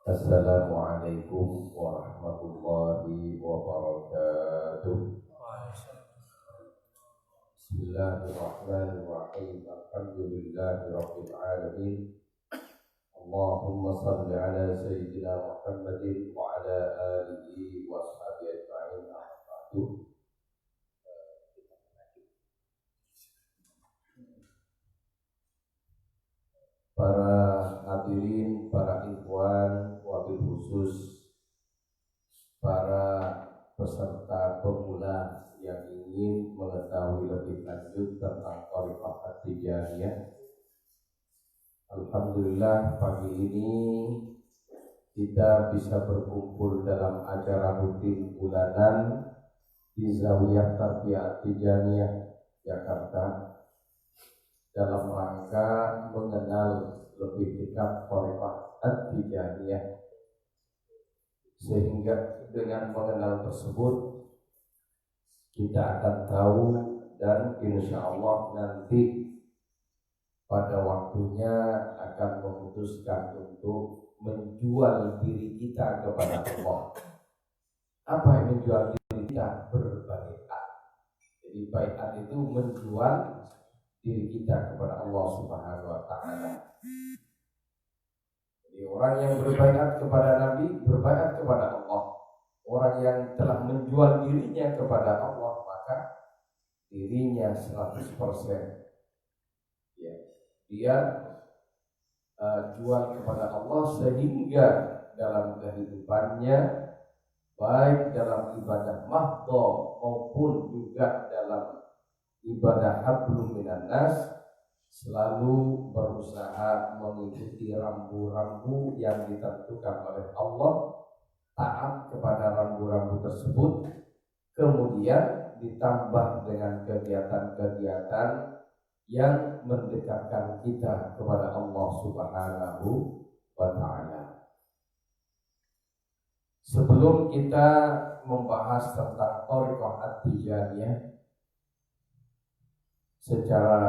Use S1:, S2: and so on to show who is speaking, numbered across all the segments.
S1: Assalamualaikum warahmatullahi wabarakatuh. Bismillahirrahmanirrahim. Alhamdulillahirabbil alamin. Allahumma shalli ala sayyidina Muhammadin wa ala alihi wa sahbihi ajma'in. Para hadirin, para ikhwan, wabil khusus para peserta pemula yang ingin mengetahui lebih lanjut tentang Thariqah At-Tijaniyah. Alhamdulillah pagi ini kita bisa berkumpul dalam acara rutin bulanan di Zawiyah Tarbiyah At-Tijaniyah Jakarta dalam rangka mengenal lebih dekat Thariqah At-Tijaniyah, sehingga dengan mengenal tersebut kita akan tahu dan insya Allah nanti pada waktunya akan memutuskan untuk menjual diri kita kepada Allah. Apa yang menjual diri kita? Berbaiat. Jadi baiat itu menjual diri kita kepada Allah Subhanahu wa Ta'ala. Jadi orang yang berbaiat kepada Nabi, berbaiat kepada Allah. Orang yang telah menjual dirinya kepada Allah, maka dirinya 100%. Ya, dia jual kepada Allah sehingga dalam kehidupannya, baik dalam ibadah mahdhah maupun juga dalam ibadah hablum minan nas, selalu berusaha mengikuti rambu-rambu yang ditentukan oleh Allah, taat kepada rambu-rambu tersebut, kemudian ditambah dengan kegiatan-kegiatan yang mendekatkan kita kepada Allah Subhanahu wa Ta'ala. Sebelum kita membahas tentang Thariqah At-Tijaniyah secara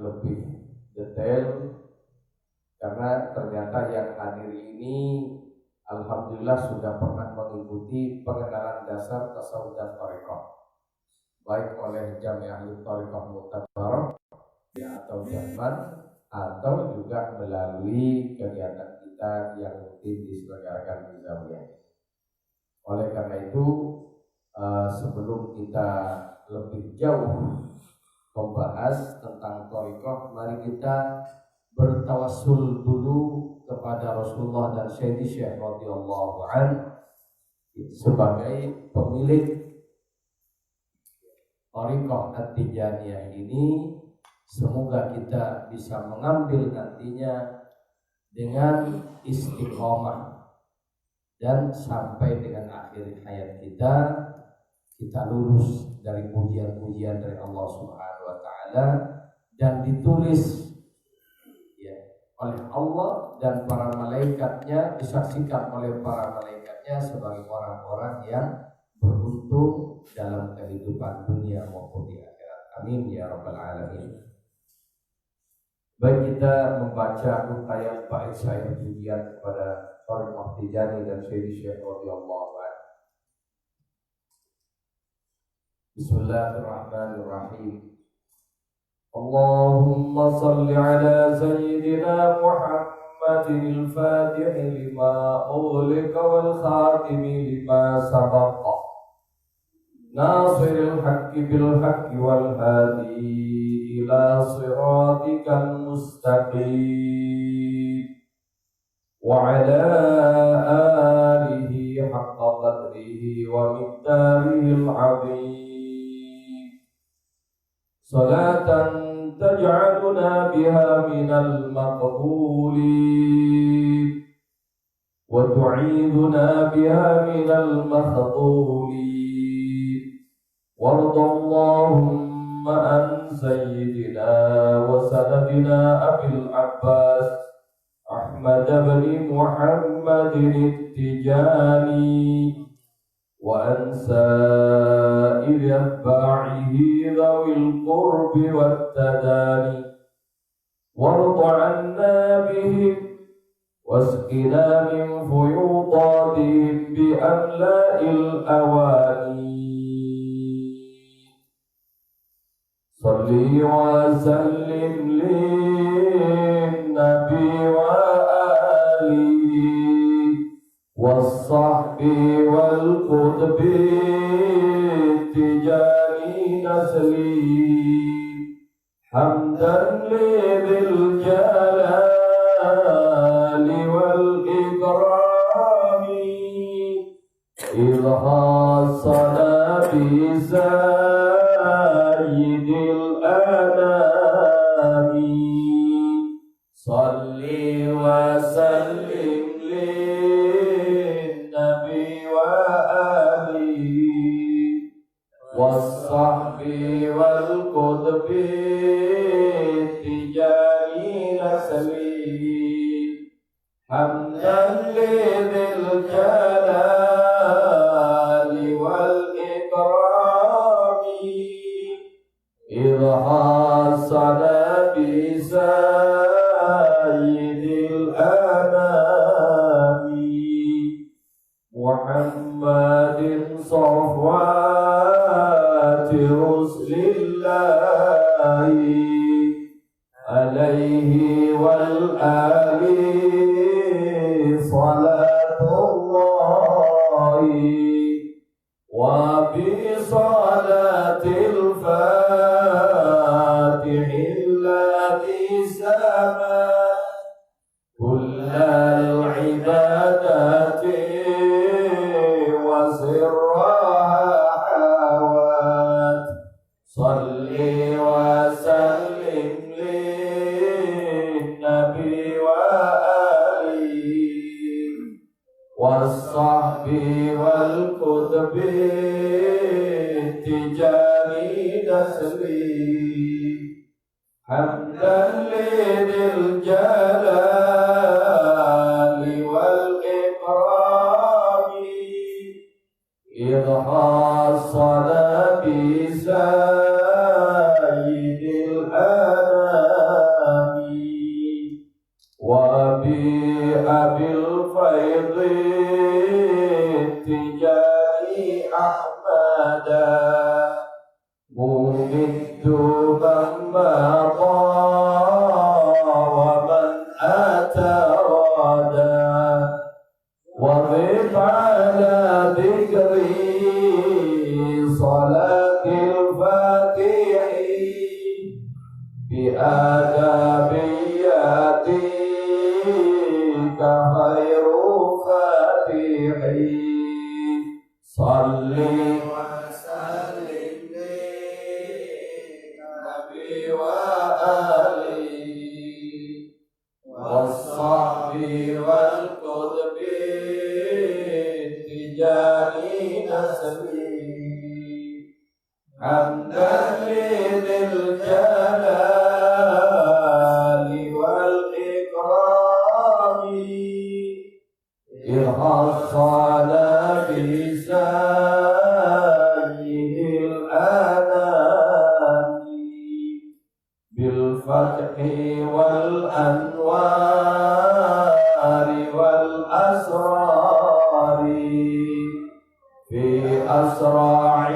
S1: lebih detail, karena ternyata yang hadir ini alhamdulillah sudah pernah mengikuti pengenalan dasar tasawuf dan thariqah, baik oleh Jami'ah Thariqah Mu'tabarah atau Jaman, atau juga melalui kegiatan kita yang rutin diselenggarakan di Zawiyah. Oleh karena itu, sebelum kita lebih jauh membahas tentang thariqah, mari kita bertawassul dulu kepada Rasulullah dan Sayyidi Syekh radhiyallahu anhu sebagai pemilik Thariqah At-Tijaniyah ini. Semoga kita bisa mengambil nantinya dengan istiqomah dan sampai dengan akhir hayat kita lulus dari pujian-pujian dari Allah Subhanahu wa Ta'ala dan ditulis oleh Allah dan para malaikatnya, disaksikan oleh para malaikatnya sebagai orang-orang yang beruntung dalam kehidupan dunia maupun di akhirat. Amin ya rabbal alamin. Baik, kita membaca untayan bait syair pujian kepada Thariqah Tijaniyah dan Sayyidi Syekh radhiyallahu anhu. Bismillahirrahmanirrahim. Allahumma salli ala sayyidina Muhammadin al-Fatih lima ughliqa wal khatimi lima sabaqa nasiril haqqi bil haqqi wal hadi ila siratikal mustaqim wa ala alihi haqqa qadrihi wa miqdarihil azim. Salatan taj'aluna biha minal maqbulin wa tu'iduna biha minal makhdhulin. Wardallahumma an sayyidina wa sanadina Abil Abbas Ahmad bin Muhammadin At-Tijani wa an sa'iri atba'ihi dhawil qurbi wat tadani warda 'anna bihim واسقنا من فيوضاتهم بأملاء الأواني صل وسلم للنبي وآله والصحب والقطب التجاني نسلي حمدا لذي الجلال والإكرام إذ حصنا بسيد الأنام صل وسلم للنبي وآله والصحب والقطب التجاني نسلي حمدا لذي الجلال والإكرام إذ حصل بسيد الأنام محمد صفوات رسل الله عليه والآل صلاة الله وبصلاة الفاتح الذي سما كل العبادات وسرها حوات صل وسلم للنبي وآله والصحب والقطب التجاني نسلي حمدا لذي الجلال والإكرام إذ حصل بسيد الأنام وبأبي الفيض التجاني أحمدا ممد من مضى ومن أتى غدا وضف على ذكري صلاة الفاتح بآدابياتك خير فاتح صل وسلم للنبي وآله والصحب والقطب التجاني نسلي حمدا لذي الجلال والإكرام إذ حصل بسيد الأنام بالفتح والأنوار والأسرار في أسرع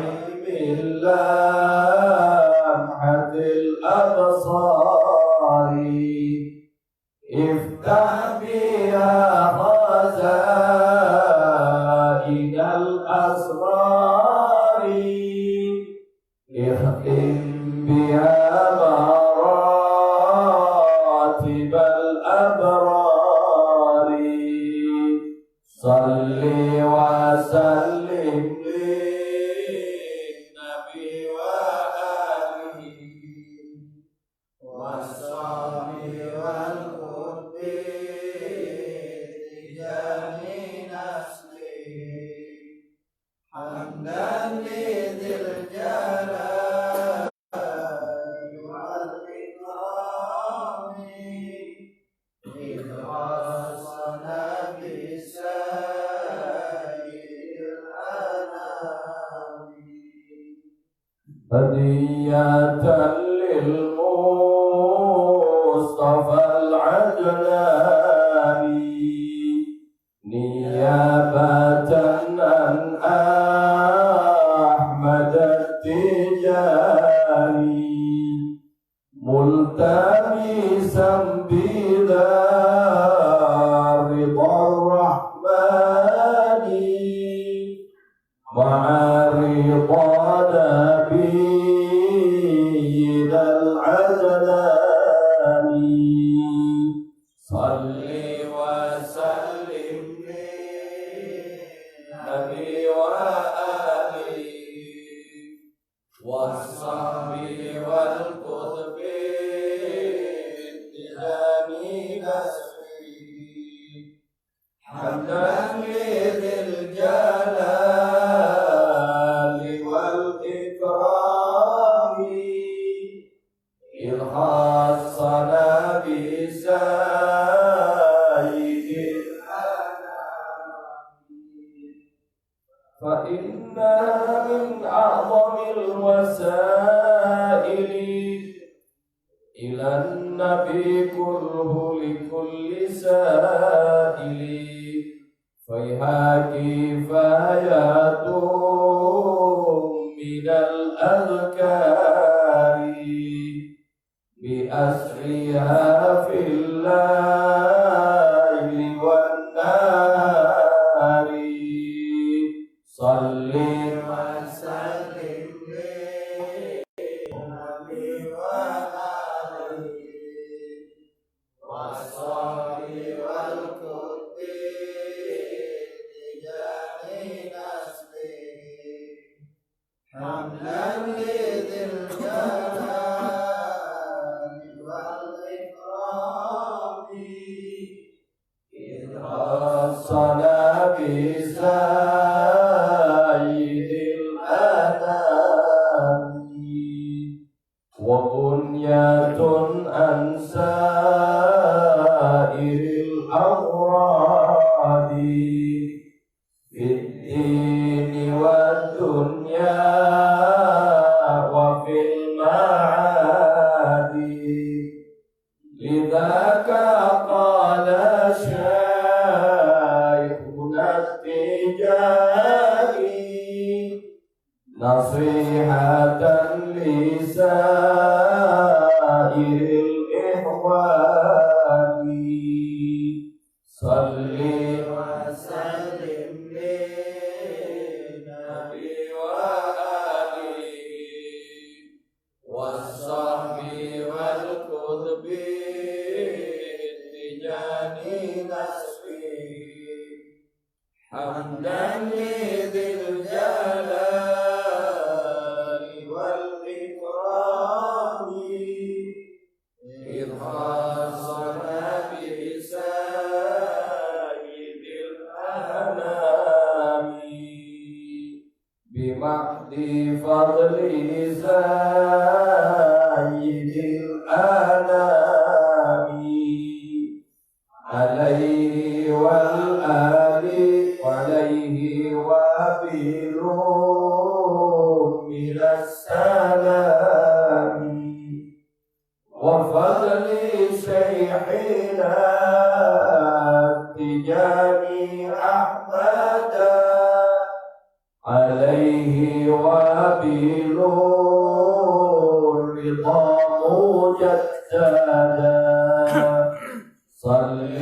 S1: لمحة الأبصار افتح بها خزائن الأسرار اختم بها مراتب الأبرار صل وسلم للنبي وآله والصحب والقطب التجاني نسلي حمدا لذي الجلال والإكرام إذ حصنا بسيد الأنام هدية للمصطفى العدناني نيابة عن أحمد التجاني ملتمسا بذا رضا الرحمن مع رضا نبينا العدنان صل وسلم للنبي وآله والصحب والقطب التهامي نسبي حمدا لذي الجلال والإكرام إذ خصنا بسيد الأنام فإنها من أعظم الوسائل إلى النبي كله لكل سائل فيها كفاية من الأذكار بأسرها في الليل والنهار صل وسلم للنبي وآله والصحب والقطب التجاني نسبه حمدا لذي الجلال والإكرام إذ خصنا بسيد الأنام وبنية عن سائر الأوراد في الدين والدنيا وفي المعاد لذاك قال شيخنا التجاني نصيحة لسائر الإخوان صل وسلم للنبي وآله والصحب والقطب التجاني نسبه حمدا لذي الجلال والإكرام إذ خصنا بسيد الأنام بمحض فضل سيد الأنام عليه والآل عليه وبلوم من السلام وفضل شيخنا التجاني أحمد عليه وبلوم رضا مجددا صل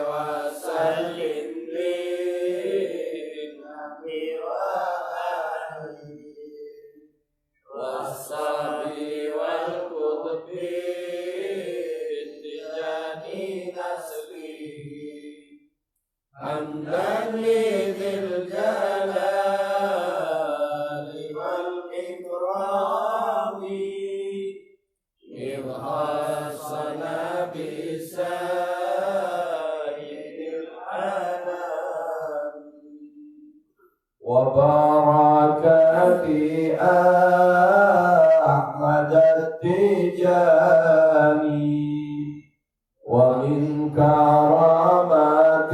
S1: وسلم للنبي وآله والصحب والقطب التجاني نسبه حمدا لذي الجلال والإكرام إذ خصنا بسيد الأنام وبارك في أحمد التجاني ومن كرامته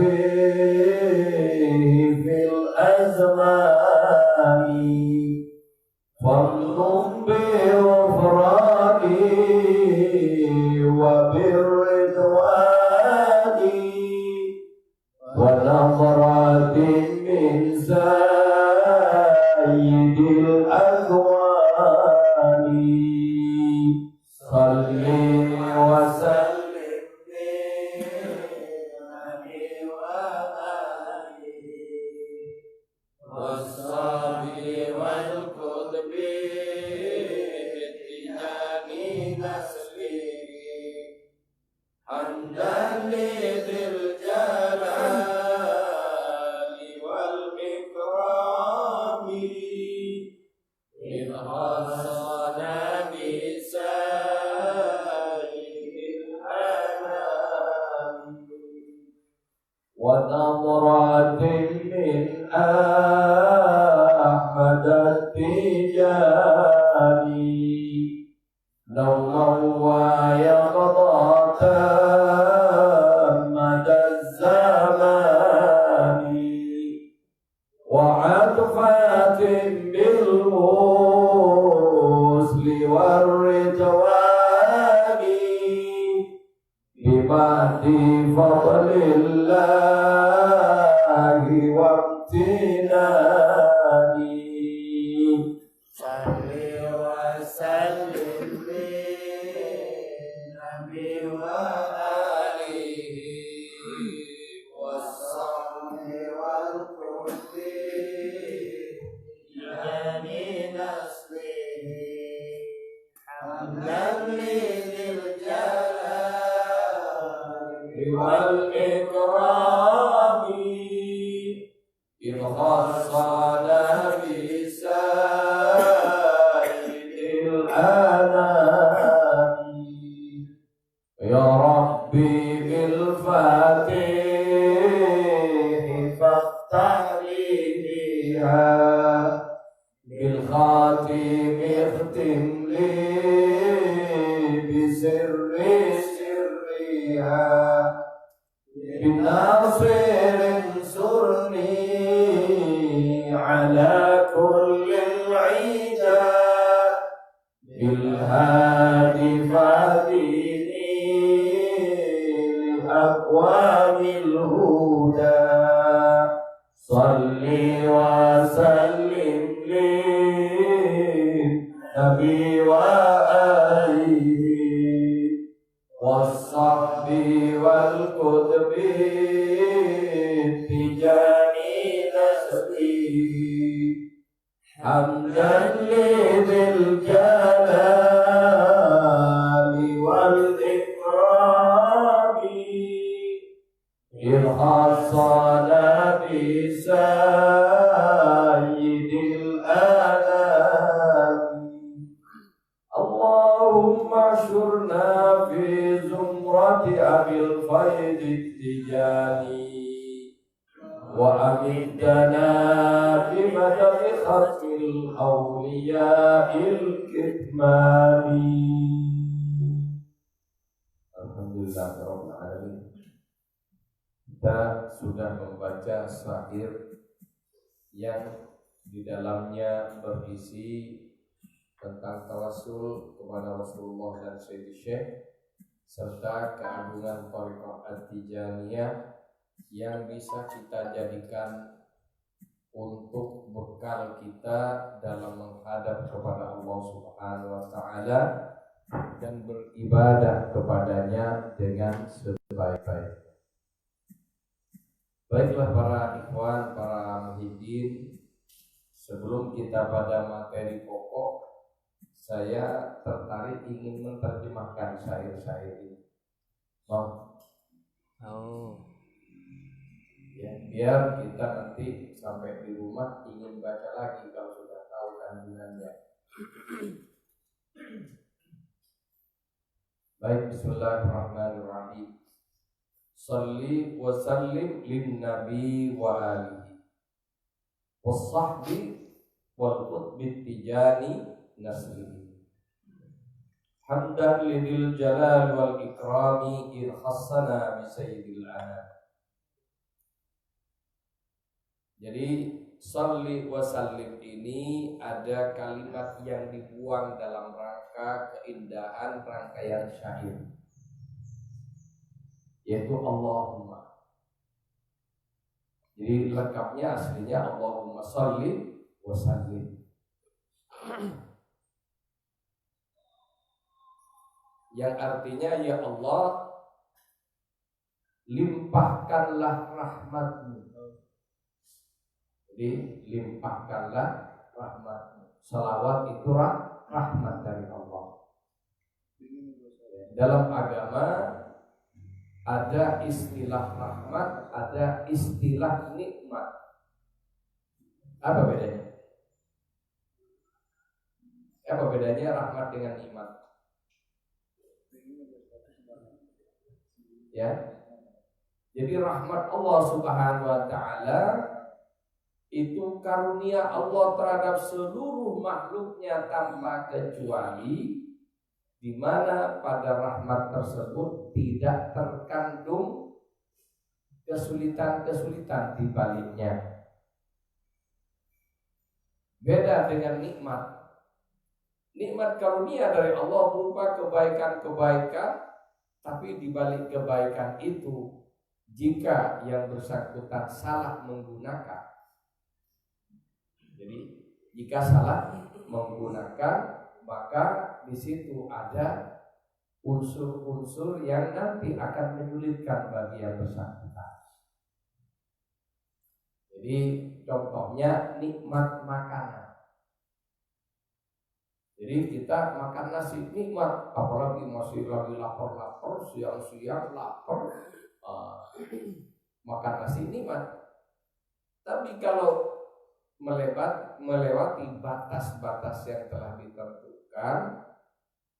S1: في الأزمان فضل بغفرانه وبالرضوان ولا نظرة من سيد الأكوان صل وسلم والصحب والقطب اتهام نسله حمدا لذي الجلال والإكرام إذ خصنا بسائر الأنام ونظرة من أحمد التجاني نوما ويقظة مدى الزمان وعطفة بالوصل والرضوان بمهد فضل الله وامتنانه صل وسلم للنبي وآله والصحب والقرب يعني نسله حمدا لذي الجلال والإكرام إذ خصنا بسائد الأنام يا ربي بالفاتح فافتح لي بها بالخاتم اختم لي بسر سرها بالناصر انصرني على كل العدا بالهادي فاديني لأقوام الهدى صل وسلم للنبي وآله والصحب والكتب تجاني نسبي حمدا لذي الجلال والإكرام إذ خصنا بسيد الأنام اللهم احشرنا في زمرة أبي الفيض التجاني وأمدنا بمدد ختم الأولياء الكتماني. Alhamdulillah Rabbil Alamin. Kita sudah membaca syair yang di dalamnya berisi tentang tawassul kepada Rasulullah dan Sayyidi Syekh serta keagungan Thariqah At-Tijaniyah yang bisa kita jadikan untuk bekal kita dalam menghadap kepada Allah Subhanahu wa taala dan beribadah kepadanya dengan sebaik-baiknya. Baiklah para ikhwan, para muhyiddin, sebelum kita pada materi pokok, saya tertarik ingin menerjemahkan syair-syair ini. Ya, biar kita nanti sampai di rumah ingin baca lagi kalau sudah tahu kandungannya. Baik, bismillahirrahmanirrahim. Salli wa sallim lin nabi wa alihi was-sahbi wal qutbi tijani naslihi hamdan lidil jalal wal ikrami in khassana bi sayyidil anam. Jadi salli wa sallim ini ada kalimat yang dibuang dalam rangka keindahan rangkaian syair, yaitu Allahumma. Jadi lengkapnya aslinya Allahumma sholli wa sallim. Yang artinya ya Allah, limpahkanlah rahmatmu. Jadi limpahkanlah rahmatmu. Salawat itu rahmat dari Allah. Dalam agama ada istilah rahmat, ada istilah nikmat. Apa bedanya? Apa bedanya rahmat dengan nikmat? Ya. Jadi rahmat Allah Subhanahu wa taala itu karunia Allah terhadap seluruh makhluknya tanpa kecuali, di mana pada rahmat tersebut tidak terkandung kesulitan-kesulitan di baliknya. Beda dengan nikmat. Nikmat karunia dari Allah berupa kebaikan-kebaikan, tapi di balik kebaikan itu, jika yang bersangkutan salah menggunakan, jadi jika salah menggunakan, maka di situ ada unsur-unsur yang nanti akan menyulitkan bagi yang bersangkutan. Jadi contohnya nikmat makanan. Jadi kita makan nasi nikmat, apalagi masih lagi lapar-lapar, siang-siang lapar, makan nasi nikmat. Tapi kalau melewati batas-batas yang telah ditentukan,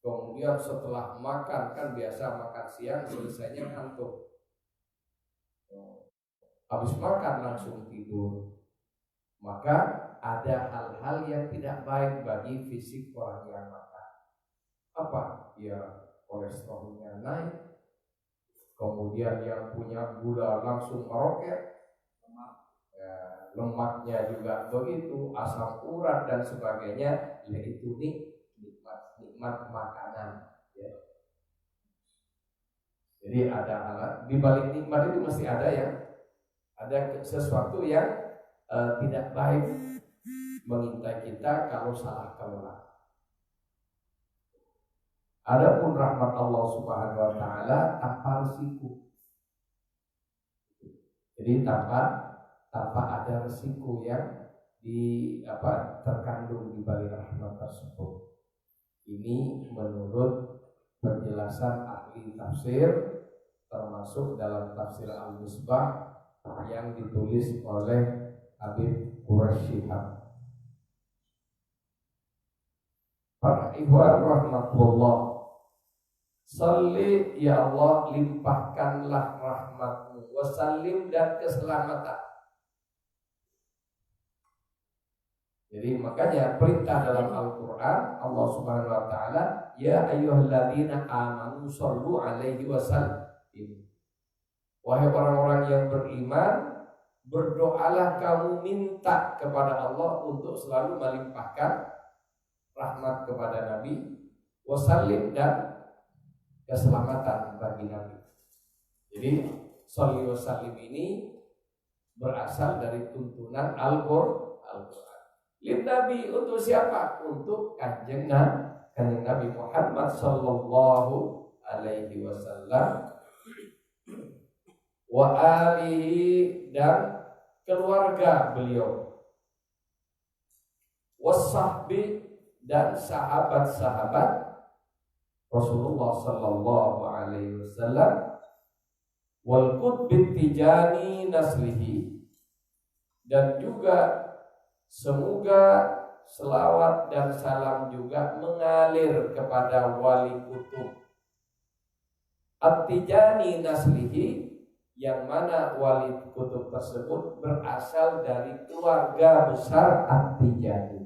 S1: kemudian setelah makan, kan biasa makan siang selesainya ngantuk, habis makan langsung tidur, maka ada hal-hal yang tidak baik bagi fisik orang yang makan. Apa? Ya kolesterolnya naik, kemudian yang punya gula langsung meroket, lemaknya juga begitu, asam urat dan sebagainya. Yaitu nikmat makanan, ya. Jadi ada alat di balik nikmat itu mesti ada sesuatu yang tidak baik mengintai kita kalau salah kelola. Adapun rahmat Allah Subhanahu wa taala tanpa risiko. Jadi tanpa ada risiko yang terkandung di balik rahmat tersebut. Ini menurut penjelasan ahli tafsir, termasuk dalam tafsir Al-Misbah yang ditulis oleh Habib Quraisyihab. Para ikhwan rahmatullah, salli ya Allah, limpahkanlah rahmatmu, wasallim, dan keselamatan. Jadi makanya perintah dalam Al-Quran, Allah Subhanahu wa ta'ala, ya ayyuhalladzina amanu shollu alaihi wasallim. Wahai orang-orang yang beriman, berdoalah kamu, minta kepada Allah untuk selalu melimpahkan rahmat kepada Nabi, wasallim, dan keselamatan bagi Nabi. Jadi sholli wasallim ini berasal dari tuntunan Al-Quran. Lin Nabi, untuk siapa? Untuk kanjeng Nabi Muhammad sallallahu alaihi wasallam, wa alihi, dan keluarga beliau, wasahbi, dan sahabat-sahabat Rasulullah sallallahu alaihi wasallam, wal qutbit tijani naslihi, dan juga semoga selawat dan salam juga mengalir kepada wali kutub At-Tijani naslihi, yang mana wali kutub tersebut berasal dari keluarga besar At-Tijani,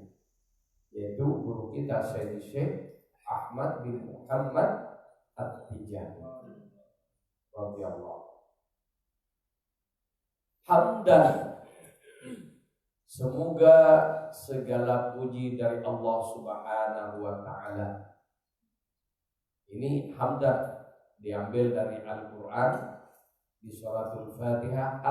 S1: yaitu guru kita Syekh Ahmad bin Muhammad At-Tijani radhiyallahu. Hamdan, semoga segala puji dari Allah Subhanahu wa ta'ala. Ini hamdan diambil dari Al-Quran di suratul Fatihah,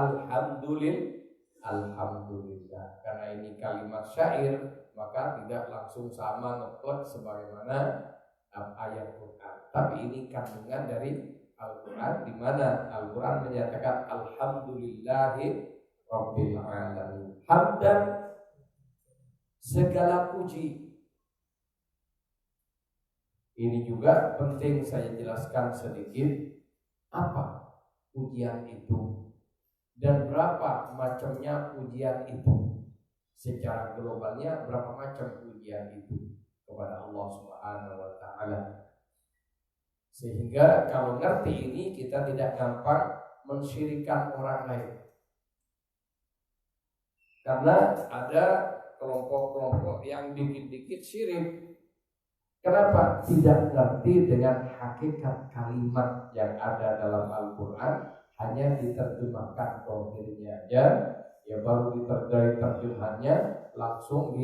S1: alhamdulillah. Karena ini kalimat syair, maka tidak langsung sama ngeplek sebagaimana ayat Quran. Tapi ini kandungan dari Al-Quran, di mana Al-Quran menyatakan alhamdulillahi rabbil alamin. Hamdan, segala puji. Ini juga penting saya jelaskan sedikit apa pujian itu dan berapa macamnya pujian itu. Secara globalnya berapa macam pujian itu kepada Allah Subhanahu wa taala. Sehingga kalau ngerti ini kita tidak gampang mensyirikan orang lain. Karena ada kelompok-kelompok yang dikit-dikit syirik. Kenapa? Tidak ngerti dengan hakikat kalimat yang ada dalam Al-Quran, hanya diterjemahkan dohirnya aja, ya baru diterjemahkan terjemahannya langsung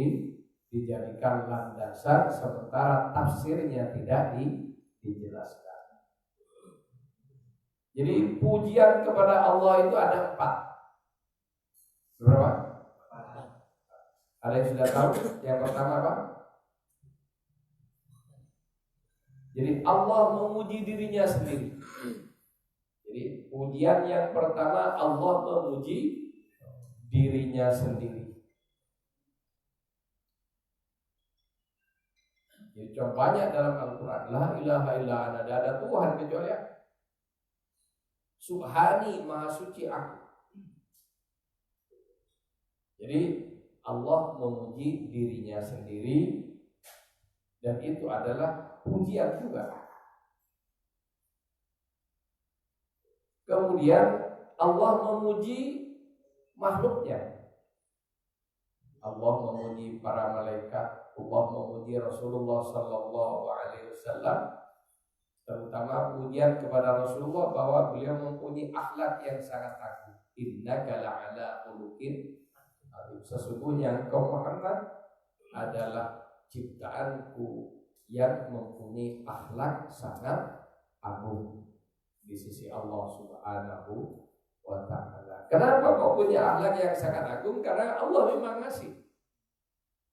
S1: dijadikan landasan, sementara tafsirnya tidak dijelaskan. Jadi pujian kepada Allah itu ada 4. Berapa? Ada yang sudah tahu? Yang pertama apa? Jadi Allah memuji dirinya sendiri. Jadi pujian yang pertama, Allah memuji dirinya sendiri. Jadi contohnya dalam Al-Quran, la ilaha illa ana, tidak ada Tuhan kecuali aku. Subhani, maha suci aku. Jadi Allah memuji dirinya sendiri, dan itu adalah pujian juga. Kemudian Allah memuji makhluknya. Allah memuji para malaikat, Allah memuji Rasulullah sallallahu alaihi wasallam. Terutama pujian kepada Rasulullah bahwa beliau mempunyai akhlak yang sangat agung. Innaka la'ala khuluqin azim. Sesungguhnya engkau Muhammad adalah ciptaanku yang mempunyai akhlak sangat agung di sisi Allah Subhanahu wa ta'ala. Kenapa kau punya akhlak yang sangat agung? Karena Allah memang ngasih.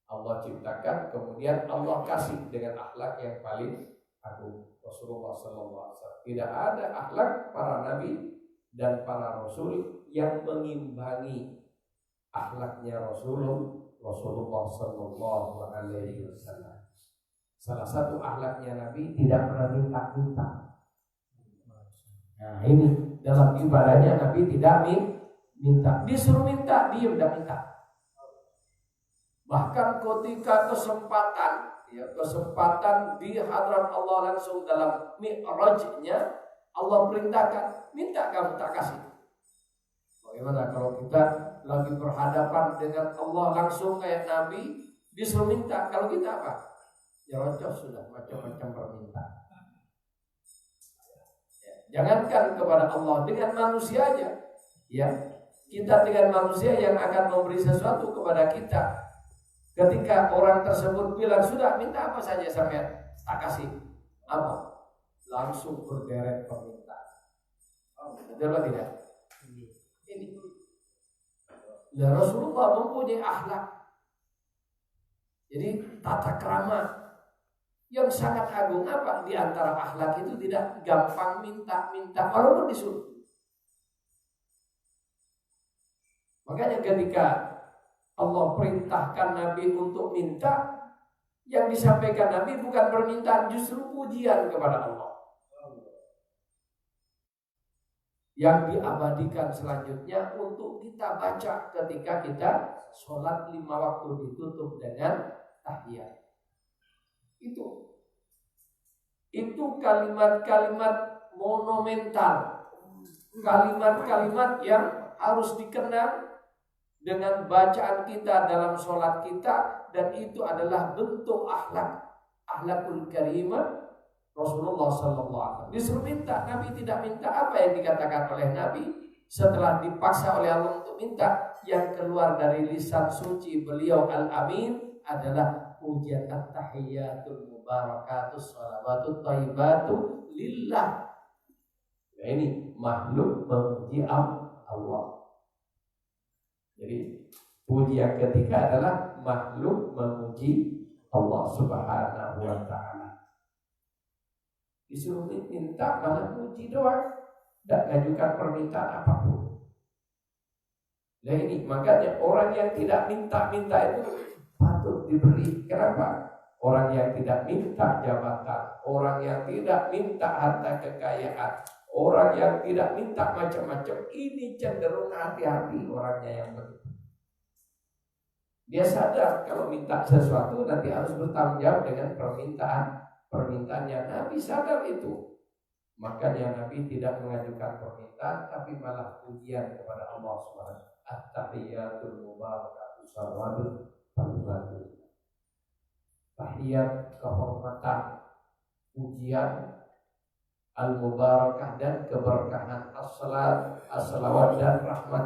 S1: Allah ciptakan, kemudian Allah kasih dengan akhlak yang paling agung. Rasulullah sallallahu alaihi wasallam. Tidak ada akhlak para nabi dan para rasul yang mengimbangi akhlaknya Rasulullah sallallahu alaihi wasallam. Salah satu akhlaknya Nabi tidak pernah minta-minta. Nah ini dalam ibadahnya Nabi tidak minta. Disuruh minta, dia tidak minta. Bahkan ketika kesempatan di hadrat Allah langsung dalam mi'rajnya, Allah perintahkan, minta kamu tak kasih. Bagaimana kalau kita lagi berhadapan dengan Allah langsung kayak Nabi, disuruh minta, kalau kita apa? Nyerocos sudah macam-macam permintaan. Jangankan kepada Allah, dengan manusia aja. Ya, kita dengan manusia yang akan memberi sesuatu kepada kita. Ketika orang tersebut bilang sudah minta apa saja sampai tak kasih, apa? Langsung berderet permintaan. Betul atau tidak? Ini. Ya, Rasulullah mempunyai akhlak. Jadi tata krama yang sangat agung. Apa? Di antara akhlak itu tidak gampang minta-minta walaupun disuruh. Makanya ketika Allah perintahkan Nabi untuk minta, yang disampaikan Nabi bukan permintaan, justru pujian kepada Allah. Yang diabadikan selanjutnya untuk kita baca ketika kita sholat 5 waktu ditutup dengan tahiyat. Itu kalimat-kalimat monumental, kalimat-kalimat yang harus dikenang dengan bacaan kita dalam sholat kita, dan itu adalah bentuk akhlakul karimah Rasulullah sallallahu alaihi wasallam. Disuruh minta, Nabi tidak minta. Apa yang dikatakan oleh Nabi setelah dipaksa oleh Allah untuk minta? Yang keluar dari lisan suci beliau Al-Amin adalah pujian at-tahiyyatul mubarakatus shalawatut thayyibatu lillah. Nah ini makhluk memuji Allah. Jadi Jadi puji yang ketiga adalah makhluk memuji Allah Subhanahu wa taala. Disuruh minta malah puji doang, tidak ngajukan permintaan apapun. Nah ini makanya orang yang tidak minta-minta itu patut diberi. Kenapa? Orang yang tidak minta jabatan, orang yang tidak minta harta kekayaan, orang yang tidak minta macam-macam, ini cenderung hati-hati orangnya yang begitu. Dia sadar kalau minta sesuatu nanti harus bertanggung jawab dengan permintaannya. Nabi sadar itu. Makanya Nabi tidak mengajukan permintaan, tapi malah pujian kepada Allah SWT. At-tahiyatul mubarakatuh salawatun talibatu. Tahiyat, kehormatan, pujian, al-mubarakah dan keberkahan, as-salawat dan rahmat,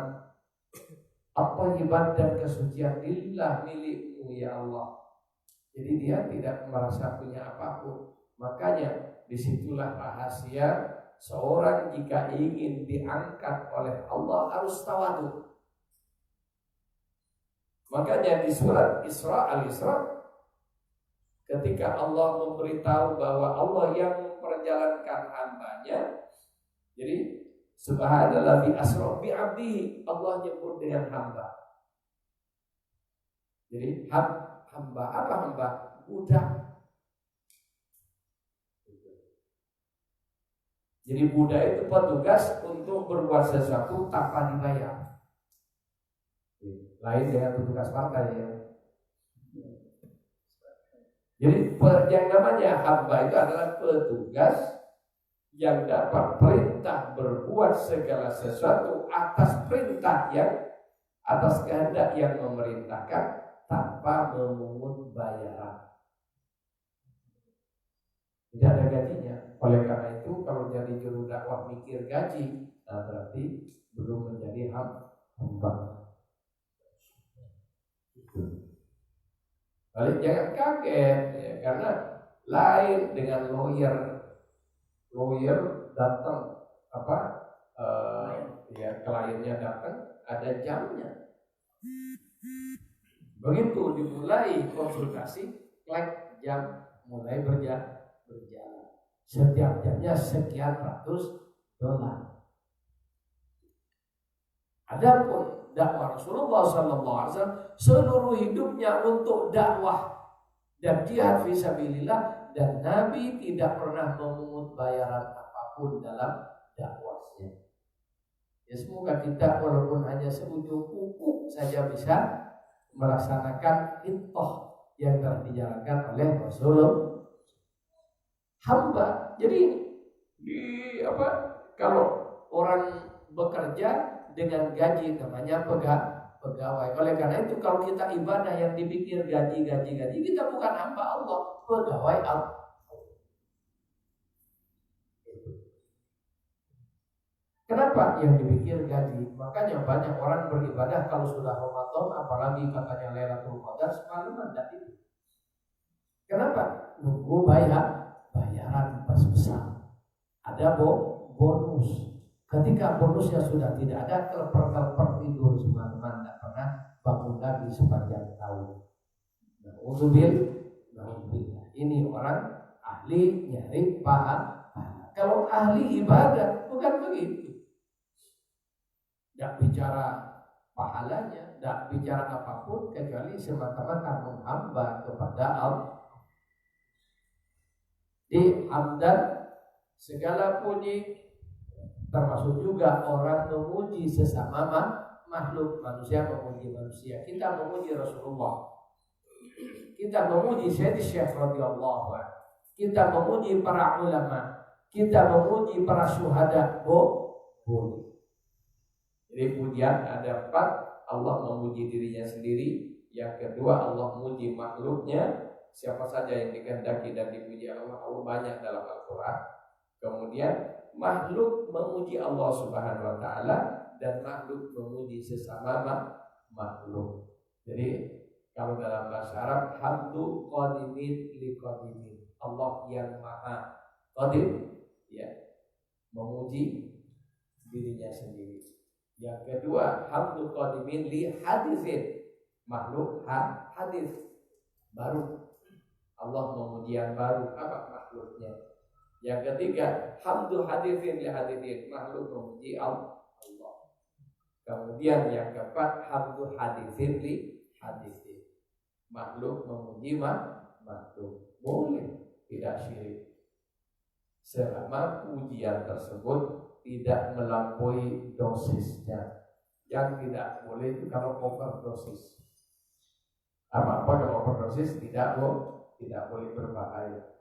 S1: at-thayyibat dan kesucian lillah, milikmu ya Allah. Jadi dia tidak merasa punya apapun. Makanya disitulah rahasia seorang jika ingin diangkat oleh Allah harus tawadhu. Makanya di surat Al-Isra ketika Allah memberitahu bahwa Allah yang memperjalankan hambanya, jadi subhanalladzi asra bi 'abdihi, Allah nyebut dengan hamba. Jadi hamba apa hamba? Budak. Jadi budak itu petugas untuk berbuat sesuatu tanpa dibayar. Lain dengan petugas partai ya. Jadi yang namanya hamba itu adalah petugas yang dapat perintah berbuat segala sesuatu atas perintah yang atas kehendak yang memerintahkan tanpa memungut bayaran. Tidak ada gajinya. Oleh karena itu kalau jadi juru dakwah mikir gaji, nah berarti belum menjadi hamba. Balik jangan kaget ya, karena lain dengan lawyer datang ya kliennya datang ada jamnya. Begitu dimulai konsultasi, klik jam mulai berjalan. Setiap jamnya sekian ratus dolar. Adapun dakwah Rasulullah SAW seluruh hidupnya untuk dakwah dan jihad fisabilillah, dan Nabi tidak pernah memungut bayaran apapun dalam dakwahnya. Ya semoga kita walaupun hanya seujung kuku saja bisa melaksanakan intoh yang telah dijalankan oleh Rasulullah. Hamba. Jadi kalau orang bekerja dengan gaji namanya pegawai. Oleh karena itu kalau kita ibadah yang dipikir gaji, kita bukan hamba Allah, pegawai Allah. Kenapa yang dipikir gaji? Makanya banyak orang beribadah kalau sudah Ramadan, apalagi katanya Lailatul Qadar semalaman tidak itu. Kenapa? Nunggu bayaran pas-pasan. Ada bonus. Ketika bonusnya sudah tidak ada, kelper tidur semalaman, tidak pernah bangun lagi sepanjang tahun. Ini orang ahli nyari pahala. Kalau ahli ibadah bukan begitu. Tidak bicara pahalanya, tidak bicara apapun kecuali semata-mata menghamba kepada Allah. Di hamdan segala puji, termasuk juga orang memuji sesama makhluk, manusia memuji manusia. Kita memuji Rasulullah, kita memuji Sayyid Syekh radhiyallahu anhu, kita memuji para ulama, kita memuji para syuhada. Boleh. Jadi pujian ada 4. Allah memuji dirinya sendiri. Yang kedua Allah memuji makhluknya. Siapa saja yang dikehendaki dan dipuji Allah banyak dalam Al-Quran. Kemudian makhluk memuji Allah Subhanahu wa taala dan makhluk memuji sesama makhluk. Jadi kalau dalam bahasa Arab hamdu qadimin li qadimin. Allah yang maha qadim ya memuji dirinya sendiri. Yang kedua, hamdul qadimin li hadisin, makhluk hadis baru. Allah memuji yang baru, apa makhluknya. Yang ketiga, hamdul hadisin li hadisin, makhluk memuji Allah. Kemudian yang keempat, hamdul hadisin li hadisin, makhluk memuji makhluk. Boleh, tidak syirik, selama pujian tersebut tidak melampaui dosisnya. Yang tidak boleh itu kalau overdosis. Apa kalau overdosis tidak boleh berbahaya.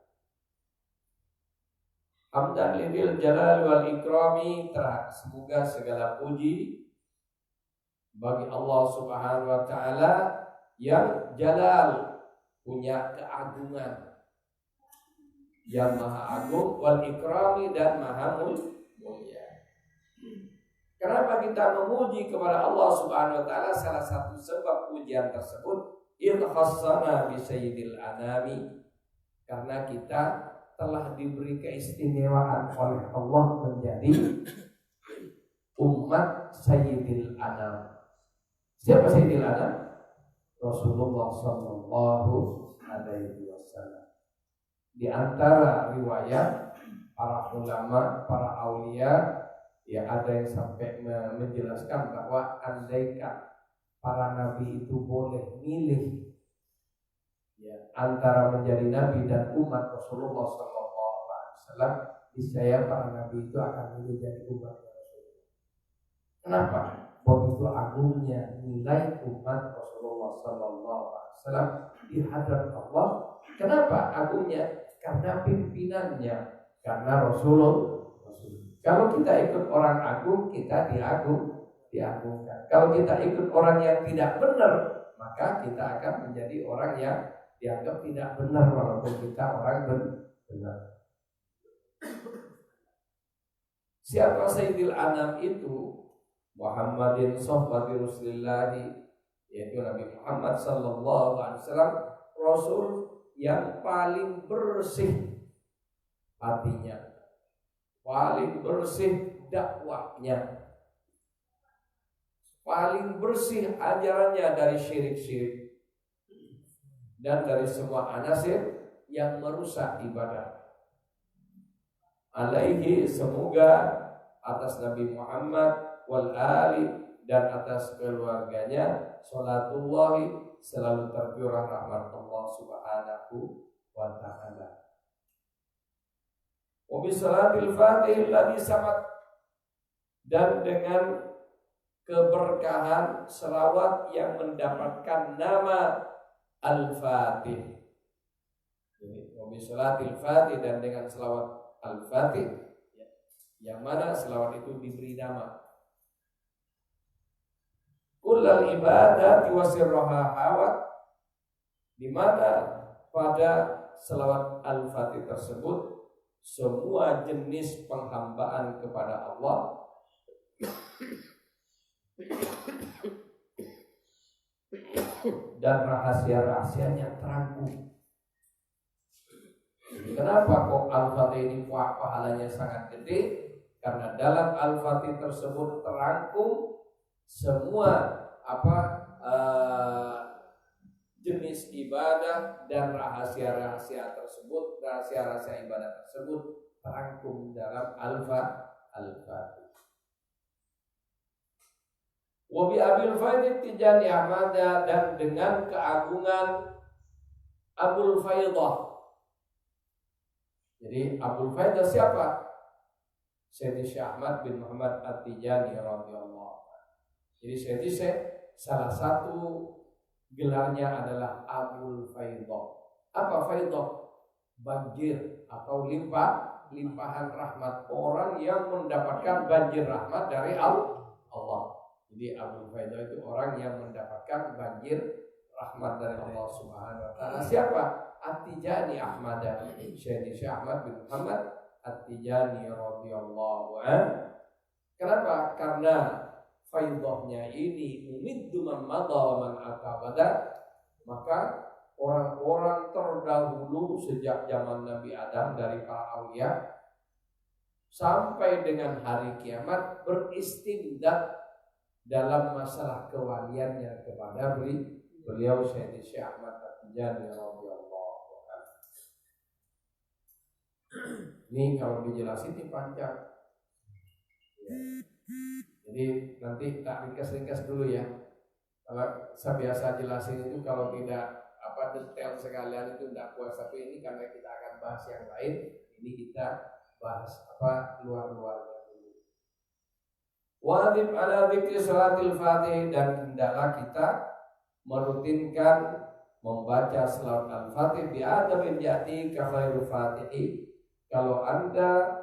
S1: Hamdan lil jalal wal ikrami, semoga segala puji bagi Allah Subhanahu wa taala yang jalal, punya keagungan, yang maha agung, wal ikrami, dan maha mulia. Kenapa kita memuji kepada Allah Subhanahu wa taala? Salah satu sebab pujian tersebut khassana bi sayyidil anami, karena kita telah diberi keistimewaan oleh Allah menjadi umat sayyidil anam. Siapa sayyidil anam? Rasulullah sallallahu alaihi wasallam. Di antara riwayat para ulama, para aulia, ya ada yang sampai menjelaskan bahwa andaikan para nabi itu boleh milih, ya, antara menjadi nabi dan umat Rasulullah SAW, niscaya para nabi itu akan milih jadi umat Rasulullah. Kenapa? Begitu agungnya nilai umat Rasulullah SAW di hadapan Allah. Kenapa agungnya? Karena pimpinannya, karena Rasulullah. Kalau kita ikut orang agung, kita diagungkan. Kalau kita ikut orang yang tidak benar, maka kita akan menjadi orang yang dianggap tidak benar walaupun kita orang benar. Siapa Sayyidil Anam itu? Muhammadin sahbati Rasulillahi, yaitu Nabi Muhammad sallallahu alaihi wasallam, Rasul yang paling bersih hatinya, paling bersih dakwahnya, paling bersih ajarannya dari syirik-syirik dan dari semua anasir yang merusak ibadah. Alaihi, semoga atas Nabi Muhammad wal ali, dan atas keluarganya, salatullahi, selalu tercurah rahmat Allah Subhanahu wa ta'ala. Wa bi salatil fatih alladhi samat, dan dengan keberkahan selawat yang mendapatkan nama Al-Fatih. Jadi wa bi salatil fatih, dan dengan selawat Al-Fatih, yang mana selawat itu diberi nama kullal ibadah wa sirraha hawat, di mana pada selawat Al-Fatih tersebut semua jenis penghambaan kepada Allah dan rahasia-rahasianya terangkum. Kenapa kok Al-Fatih ini pahalanya sangat gede? Karena dalam Al-Fatih tersebut terangkum semua jenis ibadah dan rahasia-rahasia tersebut, rahasia-rahasia ibadah tersebut terangkum dalam Al-Fatih. Wa bi Abil Faidh Tijani Ahmad, dan dengan keagungan Abul Faidah. Jadi Abul Faidah siapa? Sayyidi Syekh Ahmad bin Muhammad At-Tijani radhiyallahu. Jadi Sayyidi Syekh salah satu gelarnya adalah Abul Faidah. Apa Faidah? Banjir atau limpahan rahmat, orang yang mendapatkan banjir rahmat dari Allah. Jadi Abul Faidah itu orang yang mendapatkan banjir rahmat dari Allah Subhanahu wa taala. Siapa? At-Tijani Ahmad, Syekh Ahmad bin Muhammad At-Tijani radhiyallahu anhu. Kenapa? Karena faidahnya ini umiddu man madha wa man atabada, maka orang-orang terdahulu sejak zaman Nabi Adam dari para aulia sampai dengan hari kiamat beristimdad dalam masalah kewaliannya kepada beliau Syekh Ahmad At-Tijani radhiyallahu anhu. Ini kalau dijelasin ini panjang. Ya. Jadi nanti tak ringkas-ringkas dulu ya. Kalau saya biasa jelasin itu kalau tidak detail sekalian itu tidak puas, tapi ini karena kita akan bahas yang lain, ini kita bahas luar-luarnya dulu. Wajib ala dzikri salatil fatih, dan hendaklah kita merutinkan membaca selawat al-fatih bi adabin ya'ti ka khairul fatihi. Kalau Anda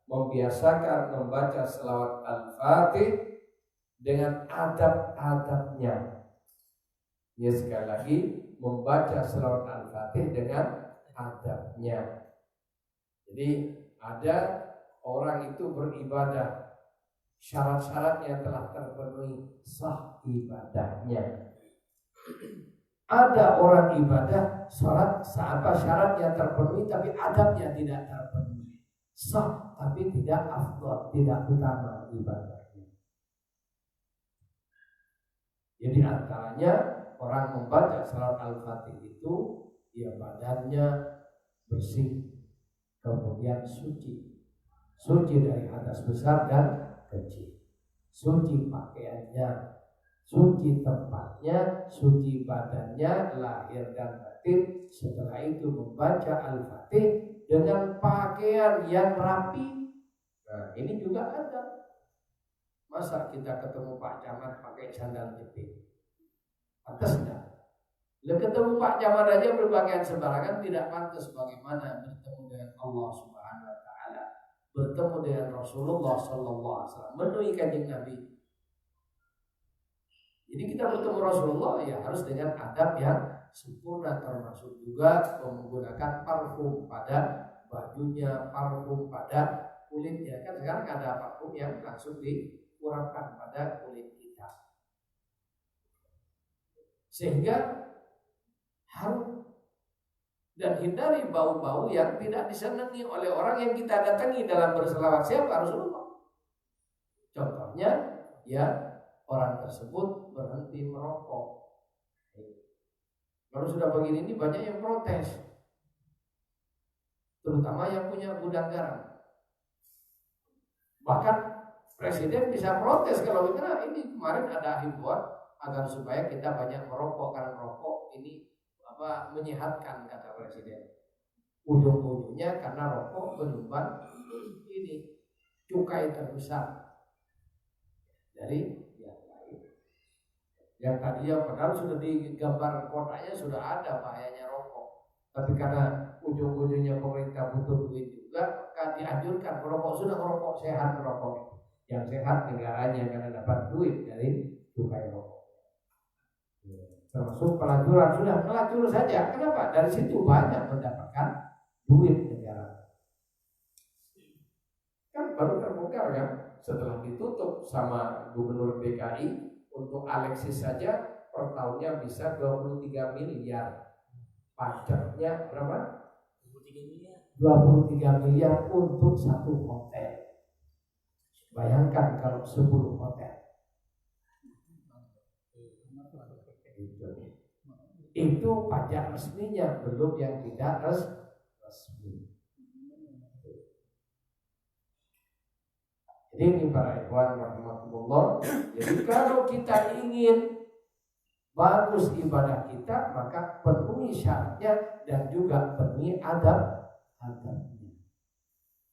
S1: membiasakan membaca selawat al-fatih dengan adab-adabnya, ya sekali lagi membaca selawat al-fatih dengan adabnya. Jadi ada orang itu beribadah, syarat-syaratnya telah terpenuhi, sah ibadahnya. Ada orang ibadah syaratnya terpenuhi tapi adabnya tidak terpenuhi, sah tapi tidak afdal, tidak utama ibadahnya. Jadi antaranya orang membaca salat al-fatih itu ya badannya bersih, kemudian suci dari hadas besar dan kecil, suci pakaiannya, suci tempatnya, suci badannya, lahir dan batin. Setelah itu membaca al-fatih dengan pakaian yang rapi. Nah ini juga ada. Masa kita ketemu Pak Camat pakai sandal jepit? Pantas enggak? Ketemu Pak Camat aja berpakaian sembarangan tidak pantas, bagaimana bertemu dengan Allah Subhanahu wa taala, bertemu dengan Rasulullah sallallahu alaihi wasallam, menemui kanjeng Nabi. Jadi kita bertemu Rasulullah ya harus dengan adab yang sempurna, termasuk juga menggunakan parfum pada bajunya, parfum pada kulitnya. Kan sekarang ada parfum yang langsung diurapkan pada kulit kita. Sehingga harus dan hindari bau-bau yang tidak disenangi oleh orang yang kita datangi dalam berselawat. Siapa? Rasulullah. Contohnya ya orang tersebut berhenti merokok. Kalau sudah begini ini banyak yang protes, terutama yang punya gudang garam. Bahkan presiden bisa protes kalau ini kemarin ada himbauan agar supaya kita banyak merokok, karena merokok ini menyehatkan, kata presiden. Ujung-ujungnya karena rokok menyumbang ini cukai terbesar dari yang lain. Yang tadinya padahal sudah digambar kotanya sudah ada bahayanya rokok, tapi karena ujung-ujungnya pemerintah butuh duit juga, maka dianjurkan merokok. Sudah merokok sehat, merokok yang sehat negaranya karena dapat duit dari cukai rokok. Termasuk pelacuran, sudah pelacur saja. Kenapa? Dari situ banyak mendapatkan duit negara. Kan baru terbongkar kan setelah ditutup sama Gubernur DKI, untuk Alexis saja per tahunnya bisa 23 miliar. Pajaknya berapa? 23 miliar untuk satu hotel. Bayangkan kalau 10 hotel. Itu pajak resminya, belum yang tidak resmi. Jadi ini para ikhwan rahimakumullah. Jadi kalau kita ingin bagus ibadah kita, maka penuhi syaratnya dan juga penuhi adab-adabnya.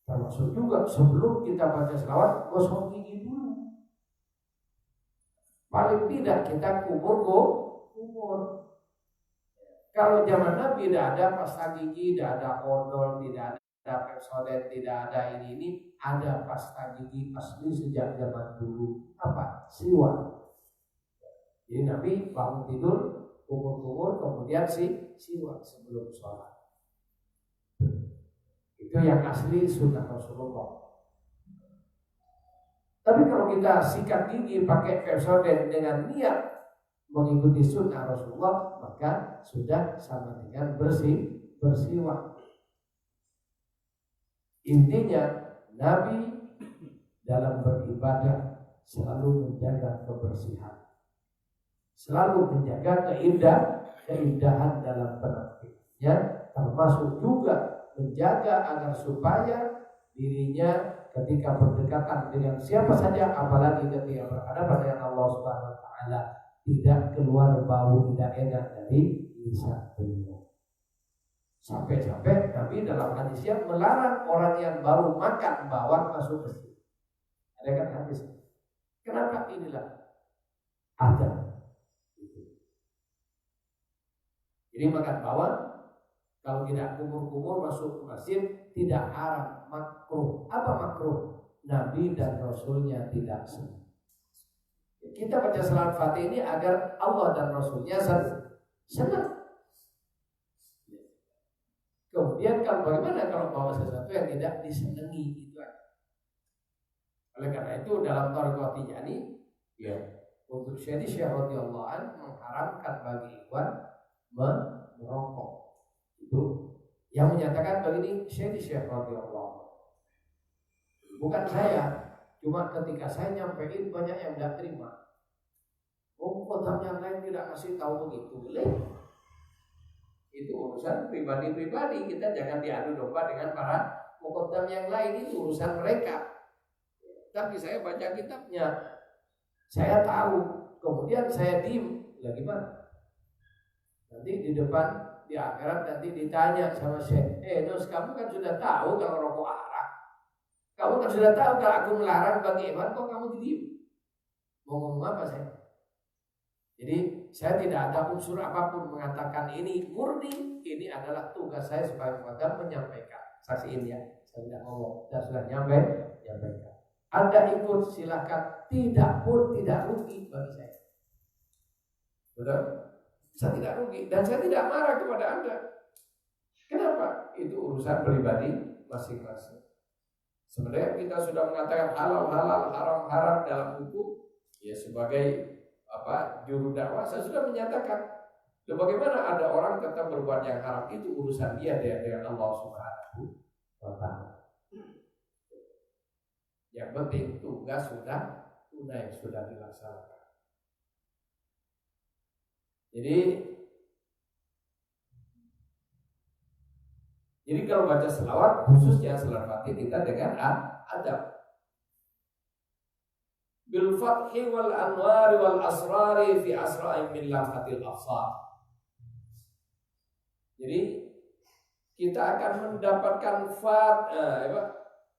S1: Termasuk juga sebelum kita baca selawat, gosok gigi dulu. Paling tidak kita kumur. Kalau zaman Nabi tidak ada pasta gigi, tidak ada odol, tidak ada Pepsodent, tidak ada ini ada pasta gigi asli sejak zaman dulu. Apa? Siwak. Jadi Nabi bangun tidur, kumur-kumur, kemudian siwak sebelum sholat. Itu yang asli sunnah Rasulullah. Tapi kalau kita sikat gigi pakai Pepsodent dengan niat mengikuti sunnah Rasulullah, maka sudah sama dengan bersiwak. Intinya Nabi dalam beribadah selalu menjaga kebersihan, selalu menjaga keindahan dalam penampilannya, termasuk juga menjaga agar supaya dirinya ketika berdekatan dengan siapa saja, apalagi ketika berhadapan dengan Allah Subhanahu wa taala, tidak keluar bau tidak enak dari lisan beliau. Sampai-sampai Nabi dalam hadisnya melarang orang yang baru makan bawang masuk masjid. Ada kan hadis? Kenapa? Inilah ada. Jadi makan bawang kalau tidak kumur-kumur masuk ke masjid tidak haram, makruh. Apa makruh? Nabi dan Rasulnya tidak senang. Kita baca salat Fatih ini agar Allah dan Rasulnya senang. Kemudian kalau bagaimana kalau bawa sesuatu yang tidak disenangi, itu aja. Oleh karena itu dalam Thariqah Tijaniyah, ya, untuk Syekh radhiyallahu anhu mengharamkan bagi ikhwan merokok. Itu yang menyatakan begini Syekh radhiyallahu anhu. Bukan saya, cuma ketika saya nyampein banyak yang tidak terima. Oh, kota yang lain tidak kasih tahu begitu, boleh? Itu urusan pribadi-pribadi, kita jangan diadu domba dengan para muqaddam yang lain, itu urusan mereka. Tapi saya baca kitabnya, saya tahu, kemudian saya diem, lah gimana? Nanti di depan, di akhirat nanti ditanya sama Syekh, Nos kamu kan sudah tahu kalau rokok haram, kamu kan sudah tahu kalau aku melarang bagi ikhwan, kok kamu diem? Mau ngomong apa saya? Jadi saya tidak ada unsur apapun mengatakan ini murni, ini adalah tugas saya sebagai muqaddam menyampaikan. Saksiin ya, saya tidak ngomong, dan sudah nyampaikan. Anda ikut silakan, tidak pun tidak rugi bagi saya. Betul? Saya tidak rugi dan saya tidak marah kepada Anda. Kenapa? Itu urusan pribadi masing-masing. Sebenarnya kita sudah mengatakan halal, haram dalam hukum, ya sebagai juru dakwah saya sudah menyatakan. Dan bagaimana ada orang tetap berbuat yang haram, itu urusan dia dengan Allah Subhanahu wa taala. Yang penting tugas sudah tunai, sudah dilaksanakan. Jadi kalau baca selawat, khususnya selawat Fatih kita dengan adab. Bil fathi wal anwari wal asrari fi asra'in min lamhatil afsar. Jadi kita akan mendapatkan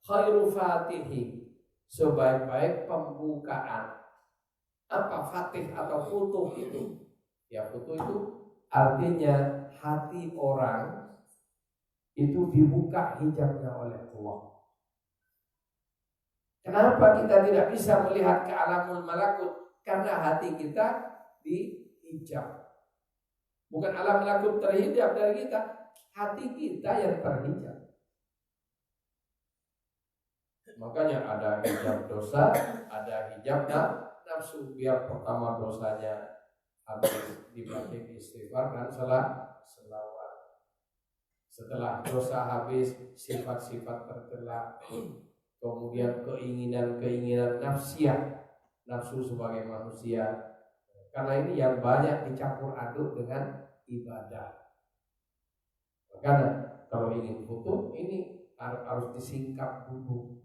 S1: khairu fatihi, sebaik-baik pembukaan. Apa fatih atau futuh itu? Ya, futuh itu artinya hati orang itu dibuka hijabnya oleh Allah. Kenapa kita tidak bisa melihat ke alamul malakut? Karena hati kita dihijab. Bukan alam malakut terhijab dari kita, hati kita yang terhijab. Makanya ada hijab dosa, ada hijab nafsu. Biar pertama dosanya habis dibagi istighfar dan selawat. Setelah dosa habis, sifat-sifat tercela. Kemudian keinginan nafsiah, nafsu sebagai manusia. Karena ini yang banyak dicampur aduk dengan ibadah. Makanya kalau ingin futuh, ini harus disingkap dulu.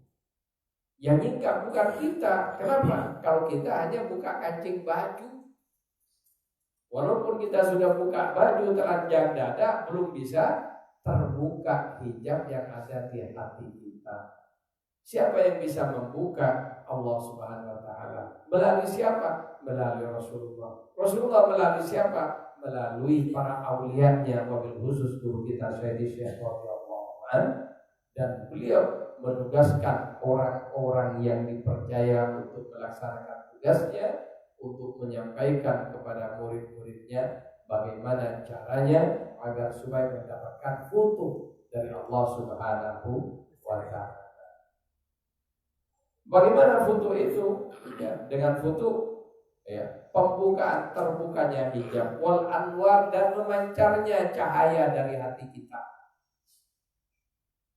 S1: Yang nyingkap bukan kita. Kenapa? Kalau kita hanya buka kancing baju, walaupun kita sudah buka baju telanjang dada, belum bisa terbuka hijab yang ada di hati kita. Siapa yang bisa membuka? Allah Subhanahu wa taala. Melalui siapa? Melalui Rasulullah. Rasulullah melalui siapa? Melalui para aulianya, wabil khusus guru kita Syekh radhiyallahu anhu, dan beliau menugaskan orang-orang yang dipercaya untuk melaksanakan tugasnya, untuk menyampaikan kepada murid-muridnya bagaimana caranya agar supaya mendapatkan futuh dari Allah Subhanahu wa taala. Bagaimana futuh itu? Ya, dengan futuh, ya, pembukaan terbukanya hijab wal anwar, dan memancarnya cahaya dari hati kita.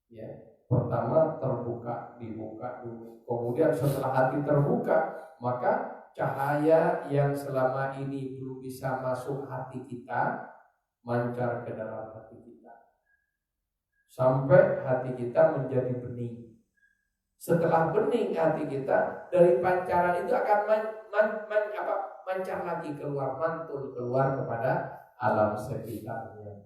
S1: Ya, Pertama terbuka, dibuka dulu. Kemudian setelah hati terbuka, maka cahaya yang selama ini belum bisa masuk hati kita mancar ke dalam hati kita. Sampai hati kita menjadi bening. Setelah bening hati kita, dari pancaran itu akan mancar lagi keluar, mantul keluar kepada alam sekitarnya.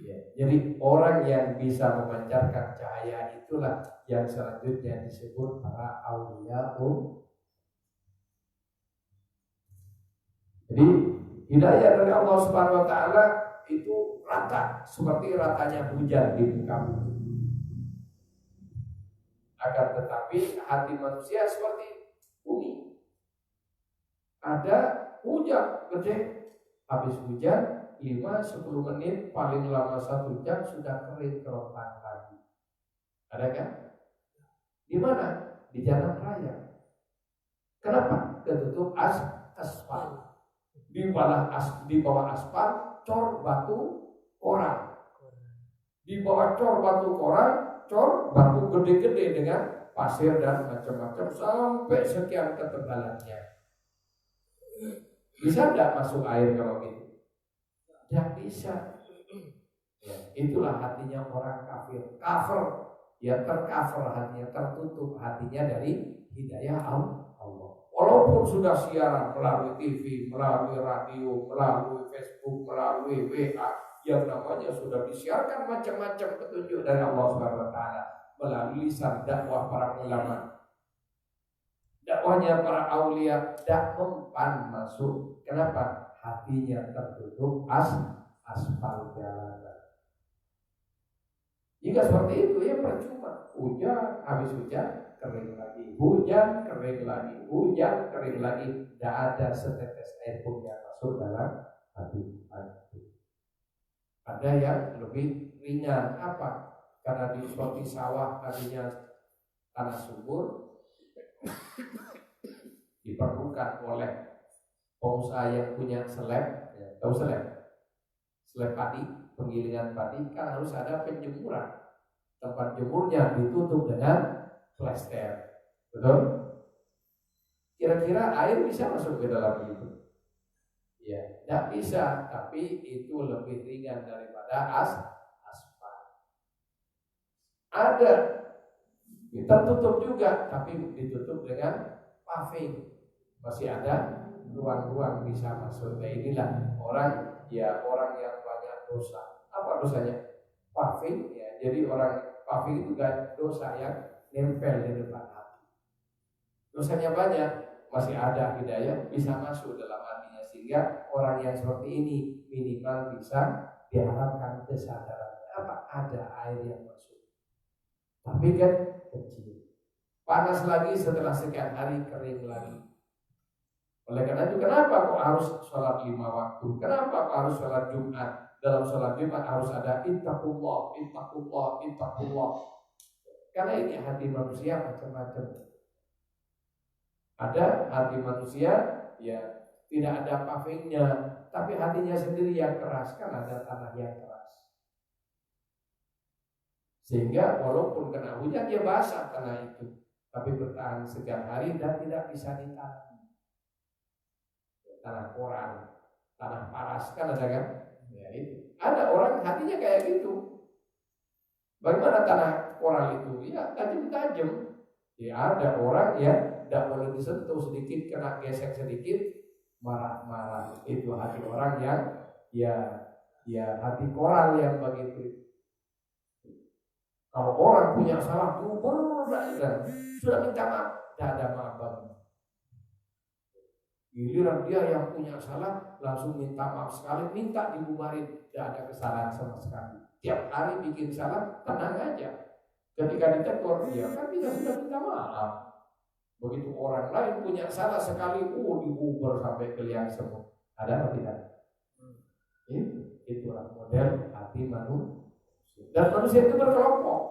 S1: Ya. Jadi orang yang bisa memancarkan cahaya itulah yang selanjutnya disebut para auliyaul. Jadi hidayah dari Allah Subhanahu wa taala itu rata seperti ratanya hujan di muka bumi. Akan tetapi hati manusia seperti bumi. Ada hujan gede, habis hujan 5-10 menit, paling lama 1 jam sudah kering kerontang lagi. Ada kan? Di mana? Di jalan raya. Kenapa? Ketutup aspal. Di bawah aspal cor batu koral. Di bawah cor batu koral, cor batu gede-gede dengan pasir dan macam-macam sampai sekian ketebalannya. Bisa tidak masuk air kalau gitu? Tidak bisa. Ya, itulah hatinya orang kafir. Kafir, ya tercover hatinya, tertutup hatinya dari hidayah Allah. Walaupun sudah siaran melalui TV, melalui radio, melalui Facebook, melalui WA, yang namanya sudah disiarkan macam-macam petunjuk dari Allah Subhanahu wa taala melalui lisan dakwah para ulama. Dakwahnya para aulia tidak mempan masuk. Kenapa? Hatinya tertutup aspal jalanan. Jika seperti itu ya percuma. Hujan, habis hujan kering lagi, hujan kering lagi, hujan kering lagi. Tidak ada setetes air pun yang masuk dalam hati. Ada yang lebih ringan. Apa? Karena di seperti sawah tadinya tanah subur, diperlukan oleh pengusaha yang punya seleb, tahu seleb padi, penggilingan padi kan harus ada penjemuran. Tempat jemurnya ditutup dengan plester, betul? Kira-kira air bisa masuk ke dalam itu? Ya, tidak bisa, tapi itu lebih ringan daripada aspal. Ada tertutup juga, tapi ditutup dengan paving. Masih ada ruang-ruang bisa masuk. Nah inilah orang yang banyak dosa. Apa dosanya? Paving ya. Jadi orang paving itu gak dosa yang nempel di depan hati. Dosanya banyak, masih ada hidayah bisa masuk dalam hatinya, sehingga orang yang seperti ini minimal bisa diharapkan kesadarannya. Apa? Ada air yang masuk. Tapi kan kecil. Panas lagi setelah sekian hari, kering lagi. Oleh karena itu kenapa kok harus sholat 5 waktu? Kenapa kok harus sholat Jumat? Dalam sholat Jumat harus ada ittaqullah. Karena ini hati manusia macam-macam. Ada hati manusia ya tidak ada pavingnya, tapi hatinya sendiri yang keras. Kan ada tanah yang keras. Sehingga walaupun kena hujan dia basah tanah itu, tapi bertahan sekian hari dan tidak bisa ditanam. Tanah koran, tanah paras kan ada kan? Ya itu. Ada orang hatinya kayak gitu. Bagaimana tanah koral itu? Ya tajam-tajam. Ya ada orang ya tidak boleh disentuh sedikit, kena gesek sedikit marah-marah. Itu hati orang yang ya hati koral yang begitu. Kalau orang punya salah sudah minta maaf, tidak ada maaf bagi. Giliran dia yang punya salah langsung minta maaf sekali, minta dibubarin, tidak ada kesalahan sama sekali. Tiap hari bikin salah, tenang aja. Ketika ditegur, dia kan kita sudah minta maaf. Begitu orang lain punya salah sekali, dibubar sampai ke liang semut. Ada atau tidak? Itulah model hati manusia. Dan manusia itu berkelompok.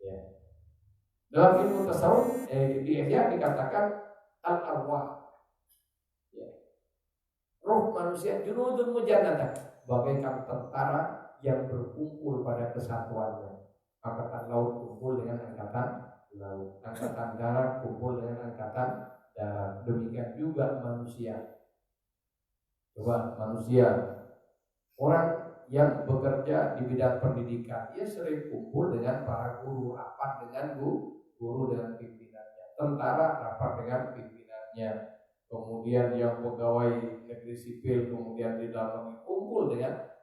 S1: Ya. Dalam ilmu tasawuf di Ihya dikatakan al-arwah, ya. Roh manusia junudun mujannadah, bagaikan tentara yang berkumpul pada kesatuannya. Angkatan laut kumpul dengan angkatan laut, angkatan darat kumpul dengan angkatan darat. Demikian juga manusia. Coba manusia, orang yang bekerja di bidang pendidikan, dia sering kumpul dengan para guru, rapat dengan guru dengan pimpinannya. Tentara rapat dengan pimpinannya. Kemudian yang pegawai negeri sipil, kemudian di dalam negeri kumpul dengan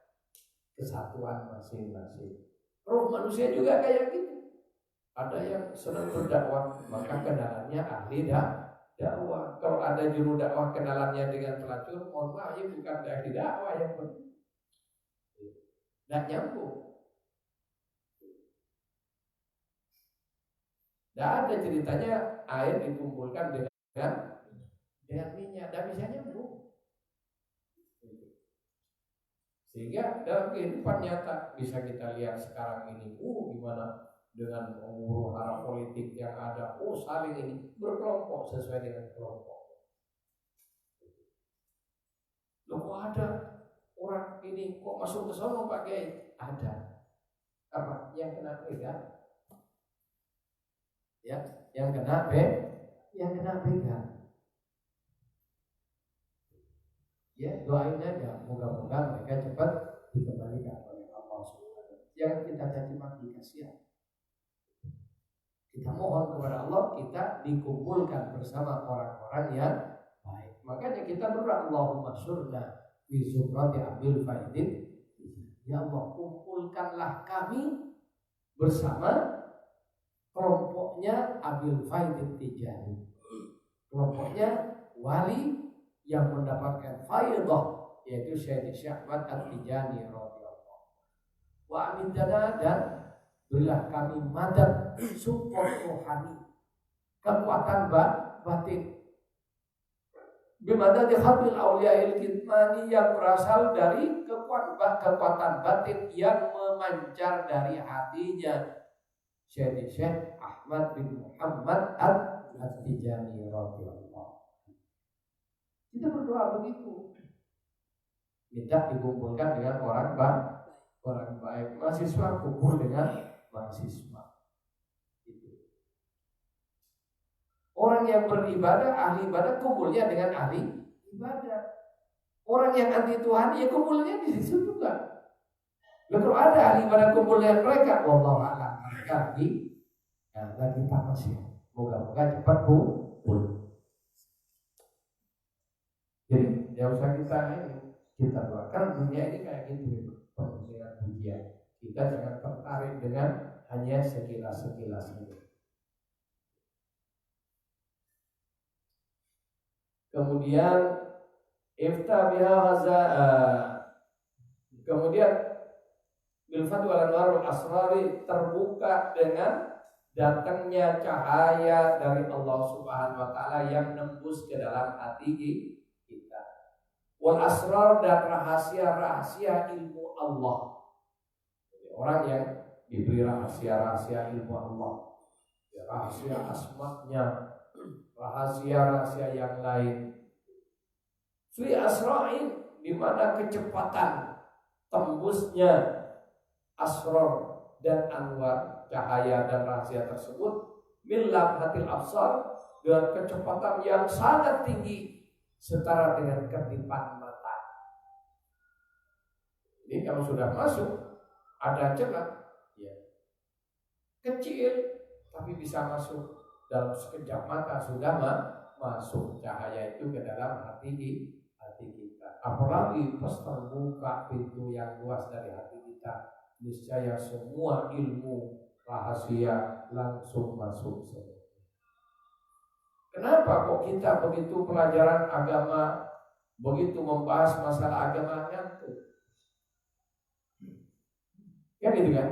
S1: kesatuan masing-masing. Roh manusia juga kayak gitu. Ada yang senang berdakwah, maka kenalannya ahli dakwah. Kalau ada juru dakwah kenalannya dengan pelacur, mohon maaf, ya bukan ahli dakwah yang penting. Nggak nyambung. Nggak ada ceritanya air dikumpulkan dengan minyak, dan bisa nyambung. Sehingga dalam kehidupan nyata bisa kita lihat sekarang ini, gimana dengan huru hara politik yang ada, saling ini berkelompok sesuai dengan kelompok. Loh, kok ada orang ini kok masuk ke sono Pak Kiai? Ada. Apa? Yang kena pegang? Ya, yang kena pegang. Ya, doain aja, moga-moga mereka cepat dikembalikan oleh Allah Subhanahu. Jangan kita caci maki, kasihan. Kita mohon kepada Allah, kita dikumpulkan bersama orang-orang yang baik. Makanya kita berdoa, Allahumma surna fi zumrati abil faidin. Ya Allah, kumpulkanlah kami bersama kelompoknya Abil Faidin Tijani, kelompoknya wali yang mendapatkan faidah, yaitu Syekh Ahmad At-Tijani radhiyallahu. Wa amindana, dan berilah kami madad, support rohani, kekuatan batin. Bimadadi khabil awliya'il kitmani, yang berasal dari kekuatan batin yang memancar dari hatinya Syekh Ahmad bin Muhammad At-Tijani radhiyallahu. Kita berdoa begitu, minta dikumpulkan dengan orang baik. Mahasiswa kumpul dengan mahasiswa. Itu. Orang yang beribadah, ahli ibadah, kumpulnya dengan ahli ibadah. Orang yang anti Tuhan, ya kumpulnya di situ juga. Kalau ada ahli ibadah kumpul dengan mereka, wallahu a'lam, mereka lagi tamasya. Moga-moga cepat pulih. Jadi yang usah kita doakan, dunia ini kayak gitu, penuh dengan pujian. Kita jangan tertarik dengan hanya sekilas ini. Kemudian kemudian bilfat wal anwarul asrari, terbuka dengan datangnya cahaya dari Allah Subhanahu wa taala yang nembus ke dalam hati kita. Wal asrar, dan rahasia-rahasia ilmu Allah. Jadi orang yang diberi rahasia-rahasia ilmu Allah, ya, rahasia asma-Nya, rahasia-rahasia yang lain. Fi asra'in, di mana kecepatan tembusnya asrar dan anwar, cahaya dan rahasia tersebut, milam hatil absar, dengan kecepatan yang sangat tinggi, setara dengan kedipan mata. Jadi kalau sudah masuk, ada celah, ya, kecil tapi bisa masuk dalam sekejap mata, sudah masuk cahaya itu ke dalam hati kita. Apalagi pas terbuka pintu yang luas dari hati kita, niscaya semua ilmu rahasia langsung masuk semua. Kenapa kok kita begitu pelajaran agama, begitu membahas masalah agama ngantuk? Ya gitu kan?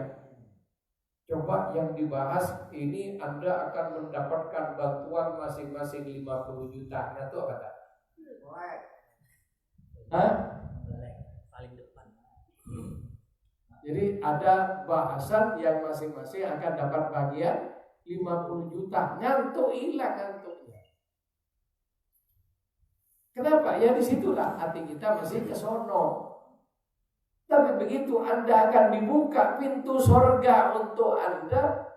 S1: Coba yang dibahas ini Anda akan mendapatkan bantuan masing-masing 50 juta. Ngantuk apa tak? Hah? Paling depan. Jadi ada bahasan yang masing-masing akan dapat bagian 50 juta. Ngantuk, hilang ngantuknya. Kenapa? Ya disitulah hati kita masih ke sono. Tapi begitu Anda akan dibuka pintu surga untuk Anda.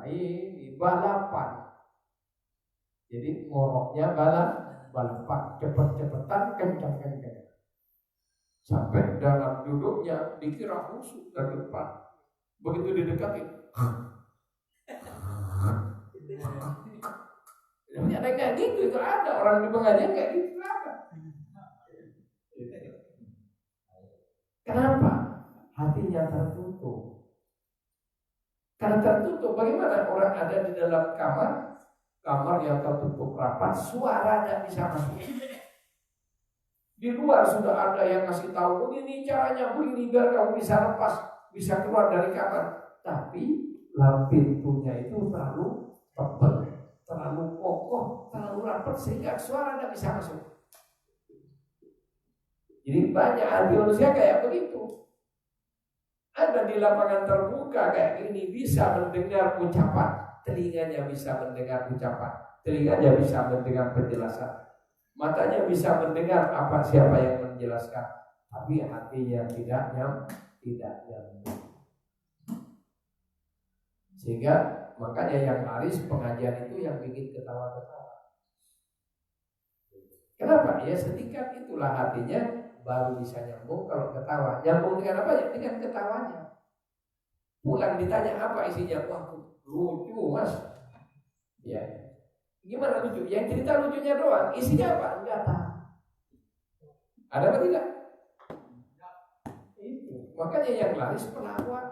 S1: Ini balapan. Jadi ngoroknya balapan, cepet-cepetan, kencang-kencang. Sampai dalam duduknya dikira khusyuk dari depan. Begitu didekatin, ada kayak gitu, itu ada orang di pengajian kayak gitu ada. Kenapa? Hatinya tertutup. Karena tertutup, bagaimana orang ada di dalam kamar yang tertutup rapat, suara tidak bisa masuk. Di luar sudah ada yang ngasih tahu begini caranya, begini biar kamu bisa lepas, bisa keluar dari kamar. Tapi pintunya itu terlalu tebal, terlalu kokoh, terlalu rapat sehingga suara tidak bisa masuk. Jadi banyak hati manusia kayak begitu. Ada di lapangan terbuka kayak gini, bisa mendengar ucapan, telinganya bisa mendengar ucapan, telinganya bisa mendengar penjelasan. Matanya bisa mendengar siapa yang menjelaskan, tapi hatinya tidak nyambung. Sehingga makanya yang laris pengajian itu yang bikin ketawa-ketawa. Kenapa? Ya setingkat itulah hatinya baru bisa nyambung kalau ketawa. Nyambung dengan apa ya? Dengan ketawanya. Pulang ditanya apa isinya? Wah, lucu mas. Ya. Gimana lucu? Yang cerita lucunya doang. Isinya apa? Enggak tahu. Ada apa tidak? Itu. Makanya yang laris pelawak.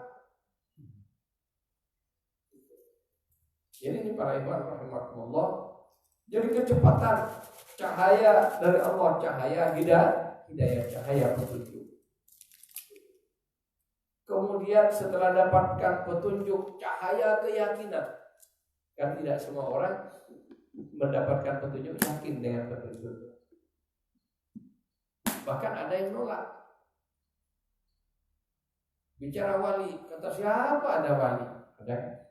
S1: Jadi ini para ikhwan rahimakumullah. Jadi kecepatan cahaya dari Allah, cahaya hidayah, cahaya petunjuk. Kemudian setelah dapatkan petunjuk, cahaya keyakinan. Kan tidak semua orang mendapatkan petunjuk yakin dengan petunjuk. Bahkan ada yang nolak. Bicara wali, kata siapa ada wali? Ada.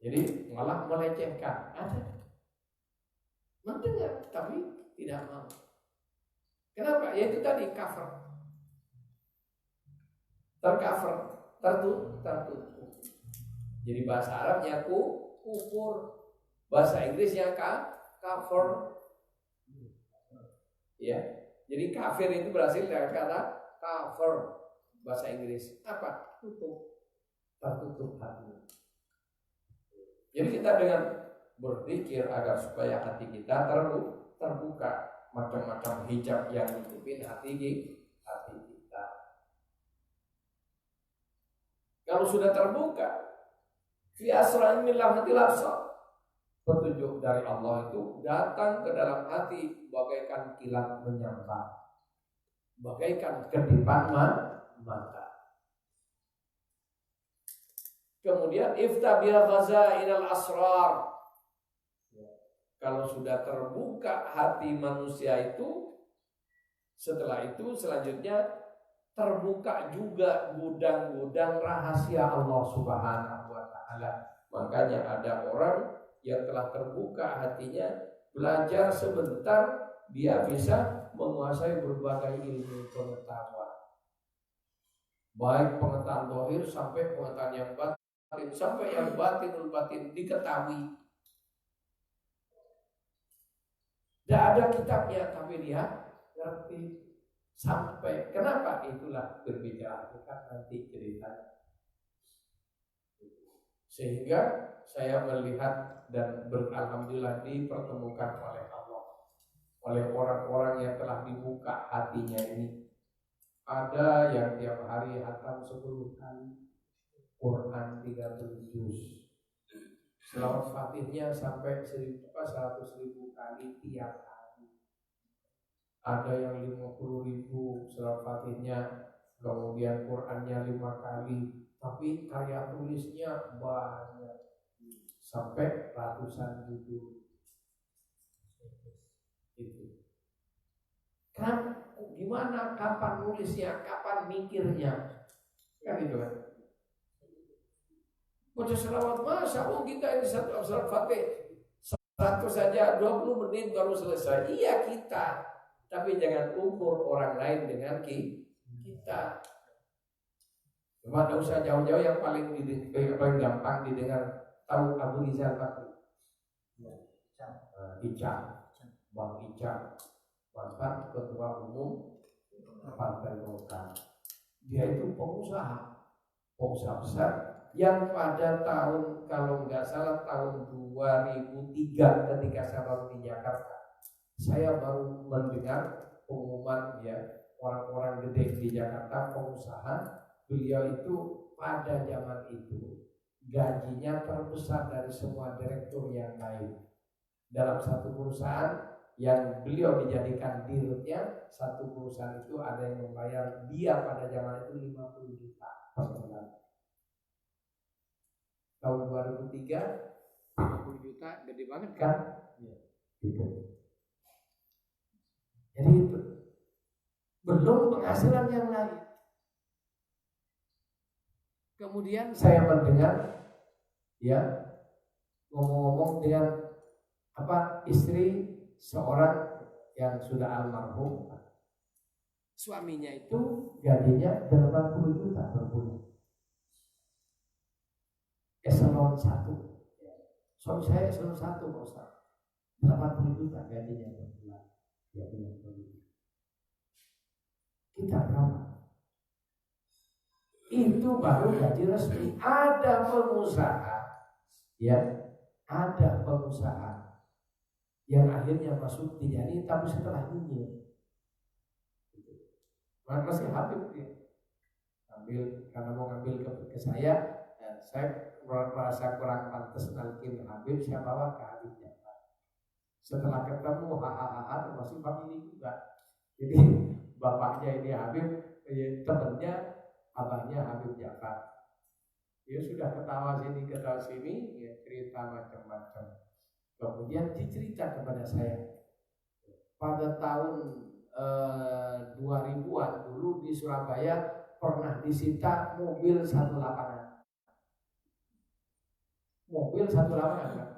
S1: Jadi malah melecehkan. Ada. Mendengar tapi tidak mau. Kenapa? Ya itu tadi cover. Tercover, tertutup. Jadi bahasa Arabnya kufur, bahasa Inggrisnya cover. Ya. Jadi kafir itu berasal dari kata cover, bahasa Inggris. Apa? Tutup. Tertutup hati. Jadi kita dengan berzikir agar supaya hati kita terbuka, macam-macam hijab yang nutupin hati kita. Kalau sudah terbuka, fi asra'in min lahmatil absar, petunjuk dari Allah itu datang ke dalam hati bagaikan kilat menyambar, bagaikan kedipan mata. Kemudian iftabiha khazainal asrar. Kalau sudah terbuka hati manusia itu, setelah itu selanjutnya terbuka juga gudang-gudang rahasia Allah Subhanahu wa taala. Makanya ada orang yang telah terbuka hatinya, belajar sebentar dia bisa menguasai berbagai ilmu pengetahuan. Baik pengetahuan zahir sampai pengetahuan yang batin, sampai yang batinul batin diketahui. Tidak ada kitabnya tapi dia ngerti. Sampai kenapa? Itulah berbicara kita nanti ceritanya. Sehingga saya melihat dan beralhamdulillah dipertemukan oleh Allah, oleh orang-orang yang telah dibuka hatinya ini. Ada yang tiap hari hatam 10 kali, Quran 30 juz, selawat fatihnya sampai 100.000 kali tiap hari. Ada yang 50.000 selawat fatihnya, kemudian Qurannya 5 kali, tapi karya tulisnya banyak sampai ratusan judul. Itu kan gimana, kapan nulisnya, kapan mikirnya, kan gitu kan. Baca selawat masa kita ini satu selawat fatih 100 saja 20 menit baru selesai. Iya kita, Tapi jangan ukur orang lain dengan kita. Cuma tidak usah jauh-jauh, yang paling gampang didengar. Tahu Abu Rizal Bakri? Icang, Bang Icang, mantan ketua umum Partai Golkar. Dia itu pengusaha besar yang pada tahun, kalau nggak salah tahun 2003 ketika saya baru di Jakarta, saya baru mendengar pengumuman ya, orang-orang gede di Jakarta pengusaha. Beliau itu pada zaman itu gajinya terbesar dari semua direktur yang lain. Dalam satu perusahaan yang beliau dijadikan dirutnya, satu perusahaan itu ada yang membayar dia pada zaman itu 50 juta per bulan. Tahun 2003 50 juta gede banget kan? Iya. Gitu. Jadi itu belum penghasilan yang lain. Kemudian saya mendengar ya, ngomong-ngomong dengan istri seorang yang sudah almarhum, suaminya itu gajinya 80 juta per bulan. Eselon 1. Suami saya eselon 1, Pak Ustaz. 80 juta gajinya per bulan. Ya, kita berapa? Itu baru gaji resmi. Ada pengusaha ya, ada pengusaha yang akhirnya masuk tidak ini, tapi setelah ini masih Habib ya, karena mau ngambil ke saya merasa kurang pantas nalkin Habib, saya bawa ke Habibnya. Setelah ketemu masih family juga. Jadi bapaknya ini Habib, temannya abahnya Habib Jafar. Dia sudah ketawa sini, ya, cerita macam-macam. Kemudian dicerita kepada saya, pada tahun 2000-an dulu di Surabaya pernah disita mobil 1 lapangan. Mobil 1 lapangan kan?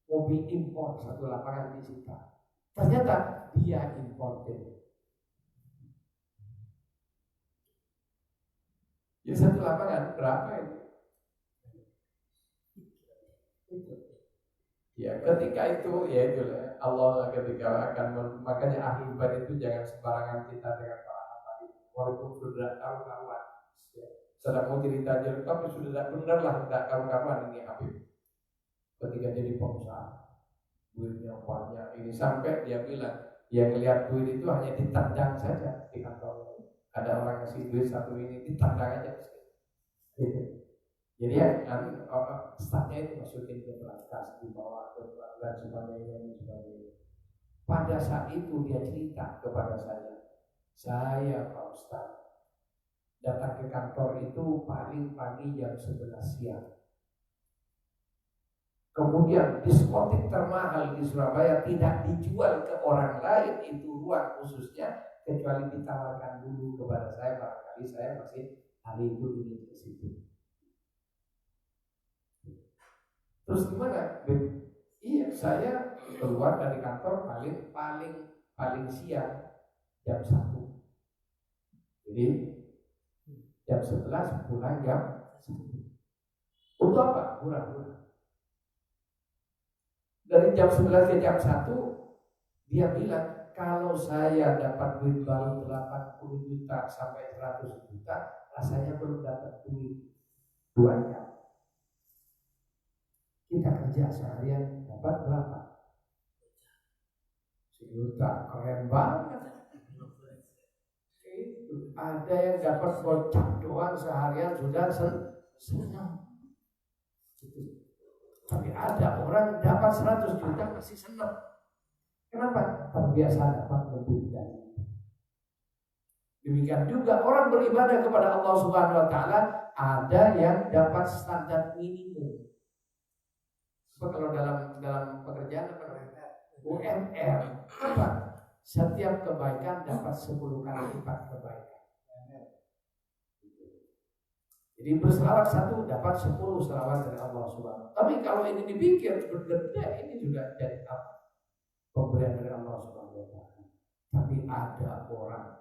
S1: Mobil impor 1 lapangan disita. Ternyata dia importer. Ya 1 lapangan berapa itu? Ya ketika itu ya itulah Allah ketika akan makanya ahli ibadah itu jangan sembarangan kita dengan para ahli, walaupun sudah karuan ya, sedang mau cerita aja tapi sudah benar lah tidak karuan ini Habib ketika jadi pengusaha duitnya banyak ini sampai dia bilang dia ngelihat duit itu hanya ditendang saja di kantor. Ada orang kasih duit 1 ini ditendang aja gitu. Jadi ya staffnya itu masukin ke berangkas, dibawa ke dan sebagainya. Pada saat itu dia cerita kepada saya Pak Ustaz datang ke kantor itu paling pagi jam 11 siang. Kemudian diskotik termahal di Surabaya tidak dijual ke orang lain, itu ruang khususnya, kecuali ditawarkan dulu kepada saya, barangkali saya masih hari itu ingin ke situ. Terus gimana? Iya, saya keluar dari kantor paling siang jam 1. Jadi jam 11 pulang jam 1. Untuk apa? Murah-murah. Dari jam 11 ke jam 1 dia bilang kalau saya dapat duit baru 80 juta sampai 100 juta, rasanya belum dapat duit 2 jam. Kita kerja seharian dapat berapa? 1 juta, keren banget. Itu ada yang dapat gocap doang seharian sudah senang. Tapi ada orang dapat 100 juta masih senang. Kenapa? Terbiasa dapat lebih dari itu. Demikian juga orang beribadah kepada Allah Subhanahu wa taala, ada yang dapat standar minimum. Kalau dalam pekerjaan apa namanya? UMR. Apa? Setiap kebaikan dapat 10 kali lipat kebaikan. Jadi berselawat 1 dapat 10 selawat dari Allah Subhanahu. Tapi kalau ini dipikir bergede, ini juga jadi apa? Pemberian dari Allah Subhanahu wa taala. Tapi ada orang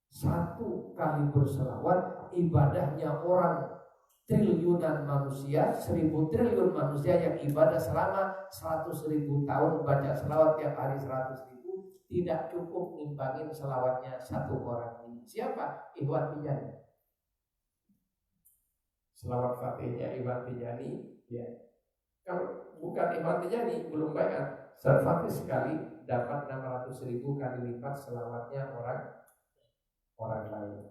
S1: satu kali berselawat ibadahnya orang triliunan manusia, 1.000 triliun manusia yang ibadah selama 100.000 tahun baca selawat tiap hari 100.000 tidak cukup nimbangin selawatnya satu orang ini. Siapa? Ikhwan Tijani. Selawat Fatihnya Ikhwan Tijani, ya. Kalau bukan Ikhwan Tijani belum banyak. Selawat Fatih sekali dapat 600.000 kali lipat selawatnya orang lain.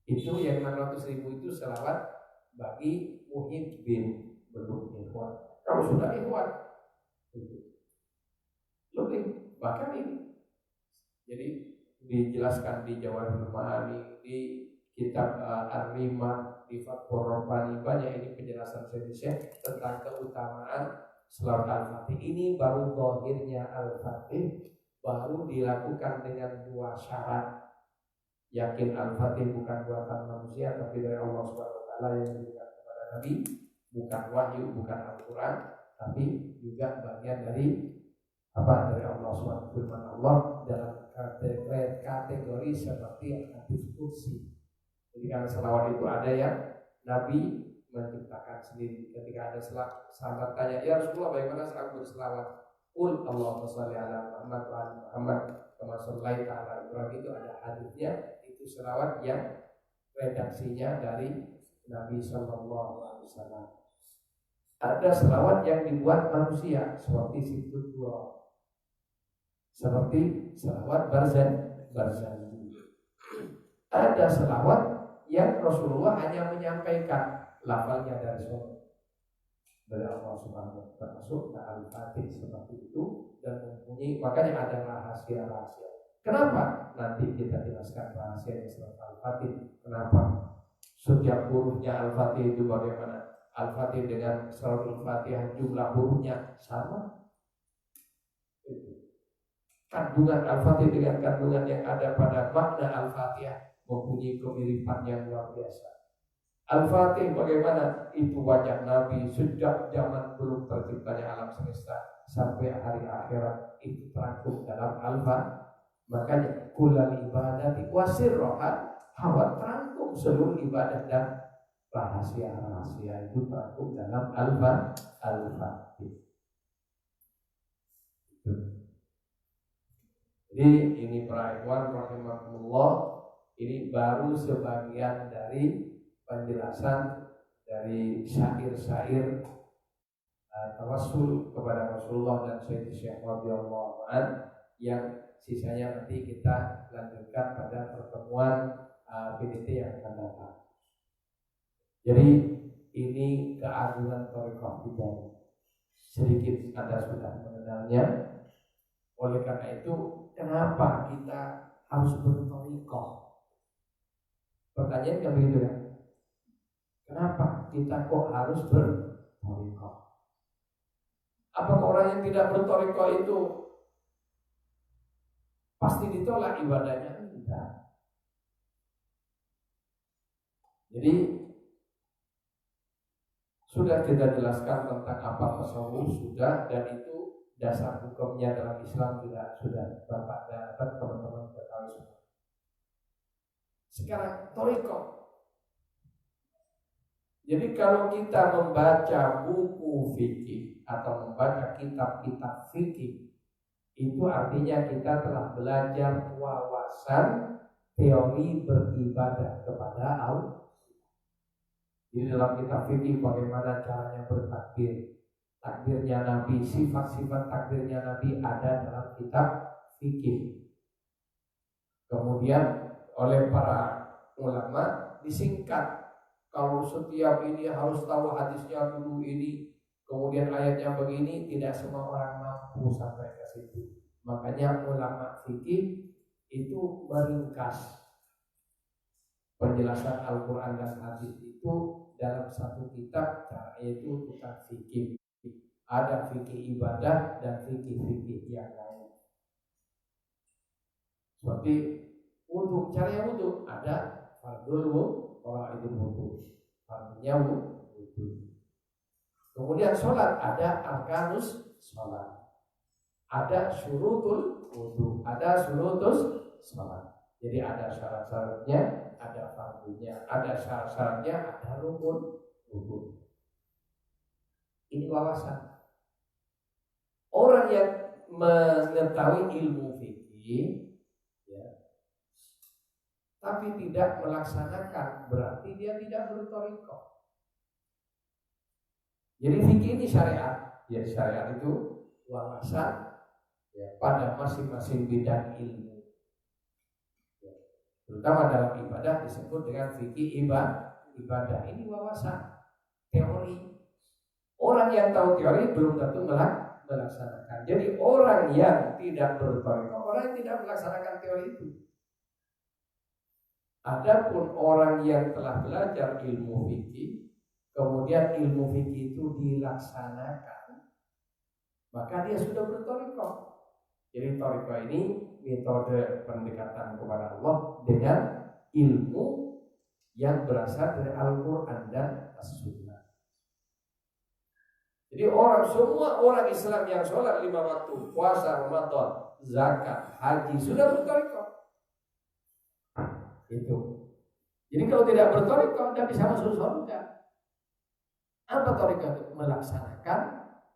S1: Itu yang 600.000 itu selawat bagi muhibbin, belum ikhwan. Kalau sudah ikhwan lebih, bahkan ini jadi dijelaskan di Jawahirul Ma'ani, di kitab Ar-Rimah, di Fathur Rabbani, banyak ini penjelasan Syekh tentang keutamaan selawat Al-Fatih. Ini baru zahirnya Al-Fatih, baru dilakukan dengan 2 syarat. Yakin Al-Fatih bukan buatan manusia tapi dari Allah SWT yang diberikan kepada Nabi, bukan wahyu, bukan Al-Quran, tapi juga bagian dari dari Allah SWT. Firman Allah dalam kategori seperti hadis kursi. Jadi kalau selawat itu ada yang Nabi menciptakan sendiri. Ketika ada sahabat tanya, ya Rasulullah bagaimana saya berselawat? Qul Allahumma shalli ala Muhammad wa ala Muhammad kama shallaita ala Ibrahim. Itu ada hadisnya. Itu selawat yang redaksinya dari Nabi Sallallahu Alaihi Wasallam. Ada selawat yang dibuat manusia seperti situs dua, seperti selawat barzan. Ada selawat yang Rasulullah hanya menyampaikan lafalnya dari Allah Subhanahu, termasuk Al-Fatih seperti itu, dan mempunyai, makanya ada rahasia-rahasia. Kenapa? Nanti kita jelaskan rahasia surat Al-Fatih. Kenapa? Setiap hurufnya Al-Fatih itu bagaimana? Al-Fatih dengan suratul Fatihah jumlah hurufnya sama. Kandungan Al-Fatih dengan kandungan yang ada pada makna Al-Fatihah mempunyai kemiripan yang luar biasa. Al-Fatih bagaimana? Itu wajah Nabi sejak zaman belum terciptanya alam semesta sampai hari akhirat, itu terangkum dalam Al-Fatih. Makanya kulal ibadati wasirroha, hawa terangkum seluruh ibadah dan rahasia-rahasia itu terangkum dalam Al-Fatih. Jadi ini para ikhwan rahimakumullah, ini baru sebagian dari penjelasan dari syair-syair tawassul kepada Rasulullah dan Sayyidina Syekh radhiyallahu anhu, yang sisanya nanti kita lanjutkan pada pertemuan PDT yang akan datang. Jadi ini keagungan Thariqah Tijani. Sedikit Anda sudah mengenalnya. Oleh karena itu, kenapa kita harus berthariqah? Pertanyaan kan begitu ya. Kenapa kita kok harus berthariqah? Apakah orang yang tidak berthariqah itu pasti ditolak ibadahnya? Tidak. Jadi sudah kita jelaskan tentang apa tasawuf sudah, dan itu dasar hukumnya dalam Islam sudah Bapak dan teman-teman ketahui semua. Sekarang thariqah. Jadi kalau kita membaca buku fikih atau membaca kitab-kitab fikih, itu artinya kita telah belajar wawasan teori beribadah kepada Allah. Di dalam kitab fikih bagaimana caranya bertakbir, takbirnya Nabi, sifat-sifat takbirnya Nabi ada dalam kitab fikih. Kemudian oleh para ulama disingkat. Kalau setiap ini harus tahu hadisnya dulu ini, kemudian ayatnya begini, tidak semua orang mampu sampai ke situ. Makanya ulama fikih itu meringkas penjelasan Al-Quran dan hadis itu dalam satu kitab, yaitu kitab fikih. Ada fikih ibadah dan fikih-fikih yang lain. Seperti wudu, cara wudu ada fardul wudu, fardunya wudu. Kemudian sholat ada arkanus sholat, ada syurutul wudu, ada syurutus salat. Jadi ada syarat-syaratnya, ada fardunya, ada syarat-syaratnya, ada rukun wudu. Ini wawasan. Orang yang mengetahui ilmu fikih, ya, tapi tidak melaksanakan, berarti dia tidak berthariqah. Jadi fikih ini syariat. Ya, syariat itu wawasan, ya, pada masing-masing bidang ilmu. Ya, terutama dalam ibadah disebut dengan fikih ibadah. Ini wawasan, teori. Orang yang tahu teori belum tentu melaksanakan. Jadi orang yang tidak berthariqah, orang yang tidak melaksanakan teori itu. Adapun orang yang telah belajar ilmu fikih, kemudian ilmu fikih itu dilaksanakan, maka dia sudah berthariqah. Jadi thariqah ini metode pendekatan kepada Allah dengan ilmu yang berasal dari Al-Quran dan As-Sunnah. Jadi semua orang Islam yang sholat 5 waktu, puasa Ramadan, zakat, haji sudah berthariqah. Itu. Jadi kalau tidak berthariqah tidak bisa masuk surga. Apa thariqah itu? Melaksanakan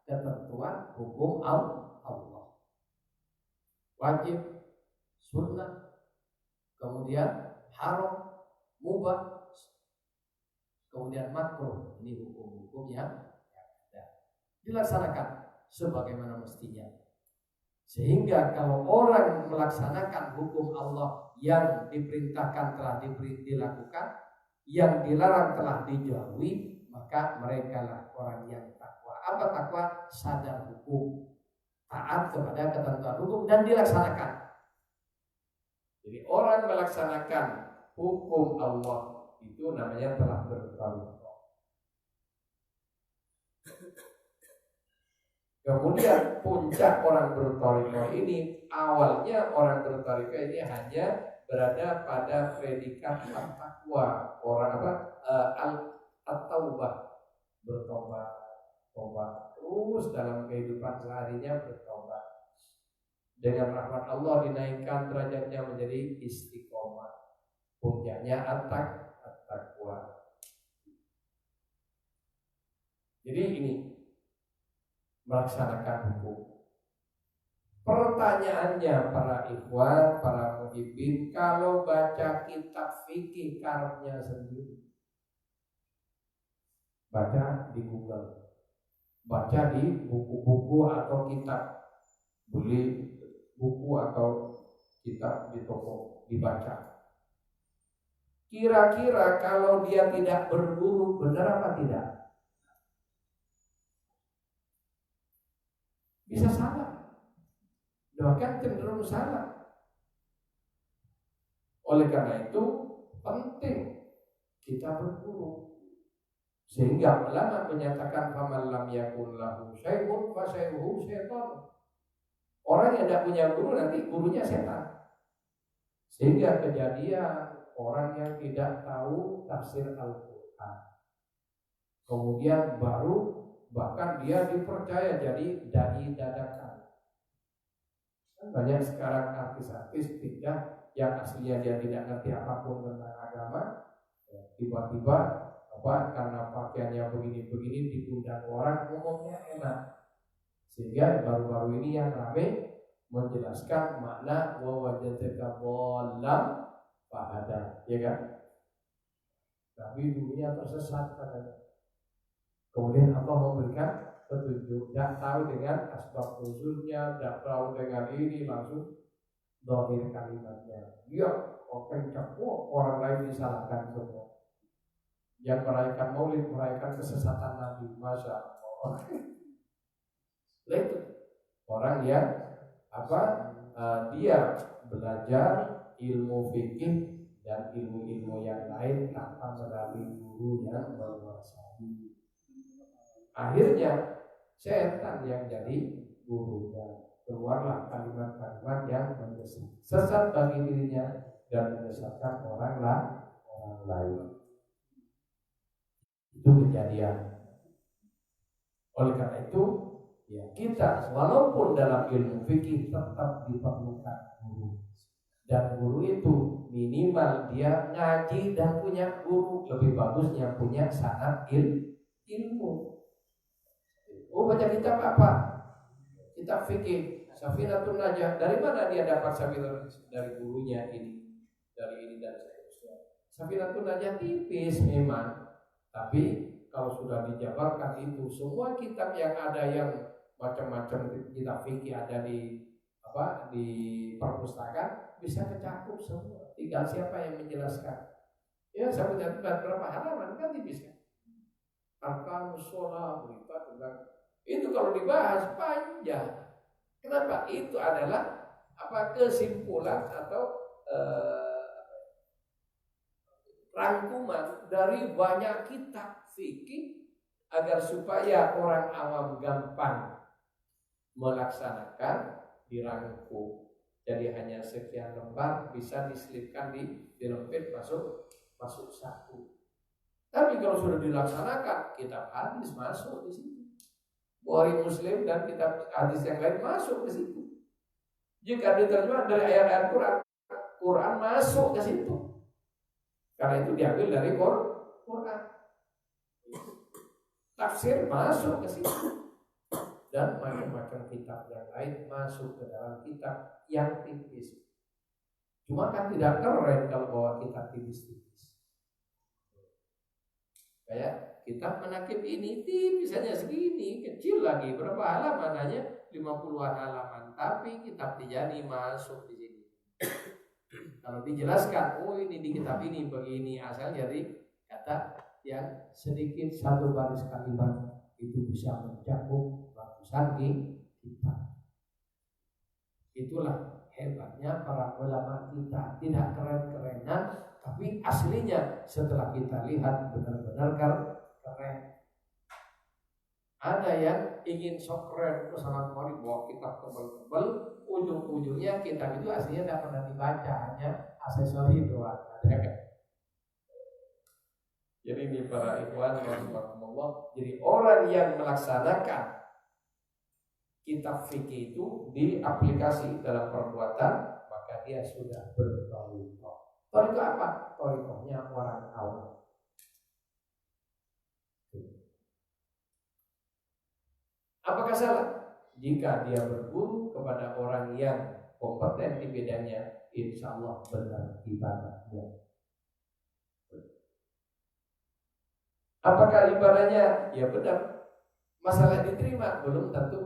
S1: ketentuan hukum Allah. Wajib, sunnah, kemudian haram, mubah, kemudian makruh. Ini hukum-hukum yang dilaksanakan sebagaimana mestinya. Sehingga kalau orang melaksanakan hukum Allah yang diperintahkan telah dilakukan, yang dilarang telah dijauhi, maka mereka lah orang yang takwa. Apa takwa? Sadar hukum, taat kepada ketentuan hukum dan dilaksanakan. Jadi orang melaksanakan hukum Allah itu namanya telah berthariqah. Kemudian puncak orang berthariqah ini, awalnya orang berthariqah ini hanya berada pada predikat at-taqwa, orang at-taubah, bertobat, tobat terus dalam kehidupan seharinya bertobat. Dengan rahmat Allah dinaikkan derajatnya menjadi istiqomah. Puncaknya at-taqwa. Jadi ini melaksanakan hukum. Pertanyaannya para ikhwan, para muhibbin, kalau baca kitab fikih karepnya sendiri, baca di Google, baca di buku-buku atau kitab, beli buku atau kitab di toko, dibaca. Kira-kira kalau dia tidak berguru, benar apa tidak? Bisa salah, bahkan cenderung salah. Oleh karena itu penting kita berguru. Sehingga ulama menyatakan faman lam yakun lahu syai'un fa syai'uhu syaitan. Orang yang tidak punya guru nanti gurunya setan. Sehingga kejadian orang yang tidak tahu tafsir Al-Quran, kemudian baru bahkan dia dipercaya jadi dai dadakan. Banyak sekarang artis-artis tidak yang aslinya dia tidak ngerti apapun tentang agama, tiba-tiba karena pakaiannya begini-begini diundang orang, umumnya enak. Sehingga baru-baru ini yang ramai menjelaskan makna wa wajadaka dhallan fahada, ya kan? Tapi dulunya tersesat katanya. Kemudian Allah memberikan petunjuk, tidak tahu dengan asbab nuzulnya, tidak tahu dengan ini, langsung zahir kalimatnya. Ya, orang lain disalahkan semua. Yang merayakan maulid, merayakan kesesatan Nabi, Masya Allah. Itu orang yang dia belajar ilmu fikih dan ilmu-ilmu yang lain tanpa melalui guru yang menguasai. Akhirnya setan yang jadi gurunya. Keluarlah kalimat-kalimat yang sesat bagi dirinya dan menyesatkan orang lain. Itu kejadian. Oleh karena itu Ya, kita walaupun dalam ilmu fikih tetap diperlukan guru. Dan guru itu minimal dia ngaji dan punya guru, lebih bagusnya punya sanad ilmu. Oh, baca kitab apa? Kitab fikih, Safinatun Najah. Dari mana dia dapat Safinatun? Dari gurunya ini, dari ini dan seterusnya. Safinatun Najah tipis memang, tapi kalau sudah dijabarkan itu semua kitab yang ada yang macam-macam kitab fikih ada di perpustakaan bisa kecakup semua. Tinggal siapa yang menjelaskan. Ya, saya punya berapa halaman kan tipis kan. Arkanus sholat, berita tentang itu kalau dibahas panjang. Kenapa? Itu adalah kesimpulan atau rangkuman dari banyak kitab fikih agar supaya orang awam gampang melaksanakan, dirangkum. Jadi hanya sekian lembar bisa diselipkan di lempit masuk saku. Tapi kalau sudah dilaksanakan, kitab hadis masuk di situ. Bukhari, Muslim dan kitab hadis yang lain masuk ke situ. Jika diterjemahkan dari ayat-ayat Quran masuk ke situ. Karena itu diambil dari Quran. Tafsir masuk ke situ. Dan macam-macam kitab yang lain masuk ke dalam kitab yang tipis. Cuma kan tidak keren kalau bawa kitab tipis-tipis. Kayak kitab Manaqib ini tipis hanya segini, kecil lagi, berapa halaman, hanya 50-an halaman. Tapi kitab Tijani masuk di sini. Kalau dijelaskan, oh ini di kitab ini begini, asal jadi kata yang sedikit satu baris kalimat itu bisa mencakup ratusan kitab. Itulah hebatnya para ulama kita, tidak keren-kerenan, tapi aslinya setelah kita lihat benar-benar keren. Ada yang ingin sok keren ke sana kemari bawa kitab tebal-tebal, ujung-ujungnya kitab itu aslinya tidak pernah dibaca, hanya aksesori doang. Jadi ini para ikhwan rahimakumullah, jadi orang yang melaksanakan kitab fikih itu diaplikasi dalam perbuatan, maka dia sudah berthariqah. Thariqah apa? Thariqahnya orang awam. Apakah salah? Jika dia berguru kepada orang yang kompeten di bidangnya, insya Allah benar ibadahnya. Apakah ibadahnya? Ya benar. Masalah diterima belum tentu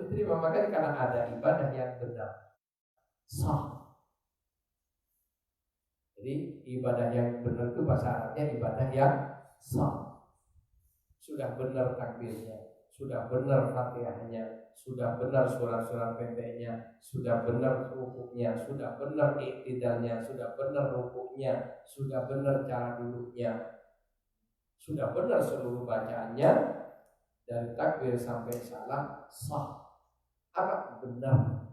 S1: diterima. Makanya karena ada ibadah yang benar, sah. Jadi ibadah yang benar itu bahasa Arabnya ibadah yang sah. Sudah benar takbirnya, sudah benar Fatihahnya, sudah benar surat-surat pendeknya, sudah benar rukuknya, sudah benar iktidalnya, sudah benar rukuknya, sudah benar cara duduknya, sudah benar seluruh bacaannya dari takbir sampai salam sah. Apa? Benar.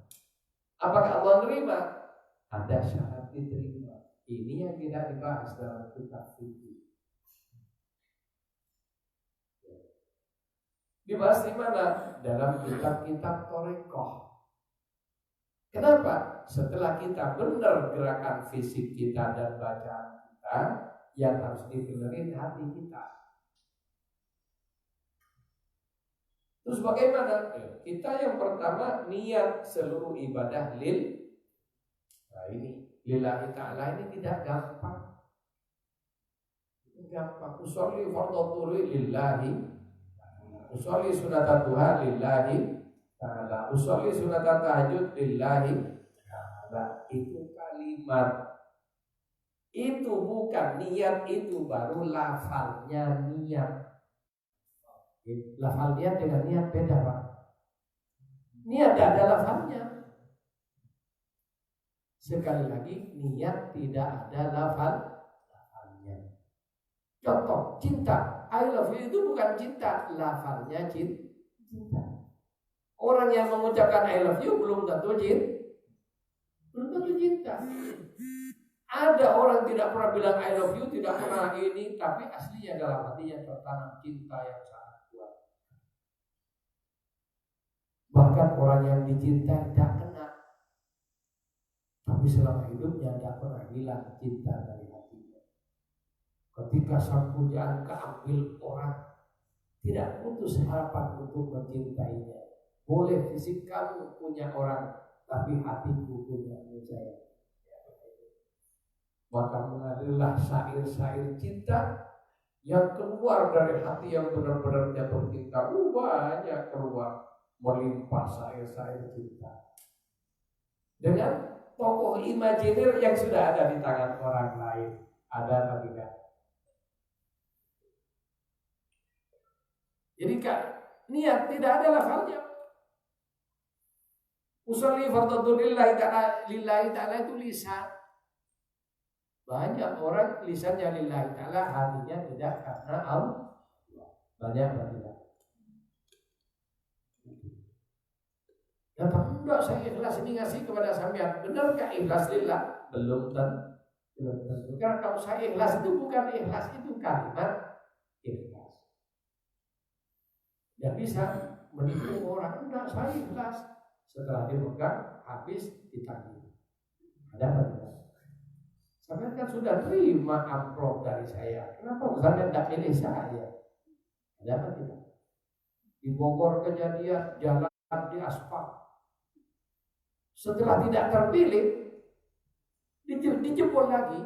S1: Apakah Allah menerima? Ada syarat diterima. Ini yang tidak dibahas dalam kitab fikih. Dibahas di mana? Dalam kitab-kitab thariqah. Kenapa? Setelah kita benar gerakan fisik kita dan bacaan kita, yang harus dibenerin hati kita. Terus bagaimana? Kita yang pertama niat seluruh ibadah nah ini lillahi ta'ala ini tidak gampang. Gampang. Usolli fardhu lillahi, usolli sunat duha lillahi ta'ala, usolli sunat tahajud lillahi ta'ala. Itu kalimat. Itu bukan niat, itu baru lafalnya niat. Lafal niat dengan niat beda, Pak. Niat tidak ada lafalnya. Sekali lagi, niat tidak ada lafalnya. Contoh, cinta, I love you itu bukan cinta, lafalnya cinta. Orang yang mengucapkan I love you belum tentu cinta. Ada orang tidak pernah bilang I love you, tidak pernah ini, tapi aslinya dalam hatinya tertanam cinta yang sangat kuat. Bahkan orang yang dicintai tidak kena, tapi selama hidupnya tidak pernah hilang cinta dari hatinya. Ketika sang pujaan keambil orang, tidak putus harapan untuk mencintainya. Boleh fisik kamu punya orang, tapi hatiku punya saya. Maka mengalirlah syair-syair cinta yang keluar dari hati yang benar-benar jatuh cinta. Banyak keluar, melimpah syair-syair cinta dengan tokoh imajiner yang sudah ada di tangan orang lain. Ada atau tidak? Jadi niat tidak ada lafalnya. Usolli fardhu lillahi ta'ala itu lisan. Banyak orang lisannya lillahi ta'ala, hatinya tidak karena Allah. Banyak tidak. Dan tidak saya ikhlas ini ngasih kepada sampean. Benarkah ikhlas lillah? Belum tentu. Karena kalau saya ikhlas itu bukan ikhlas, itu kalimat ikhlas. Tidak bisa menipu orang. Tidak, saya ikhlas. Setelah dipegang, habis ditagih. Ada apa tidak? Sampean kan sudah terima amplop dari saya. Kenapa sampean tidak pilih saya? Ada apa tidak? Di Bogor kejadian jalan di aspal. Setelah tidak terpilih, dijebol lagi.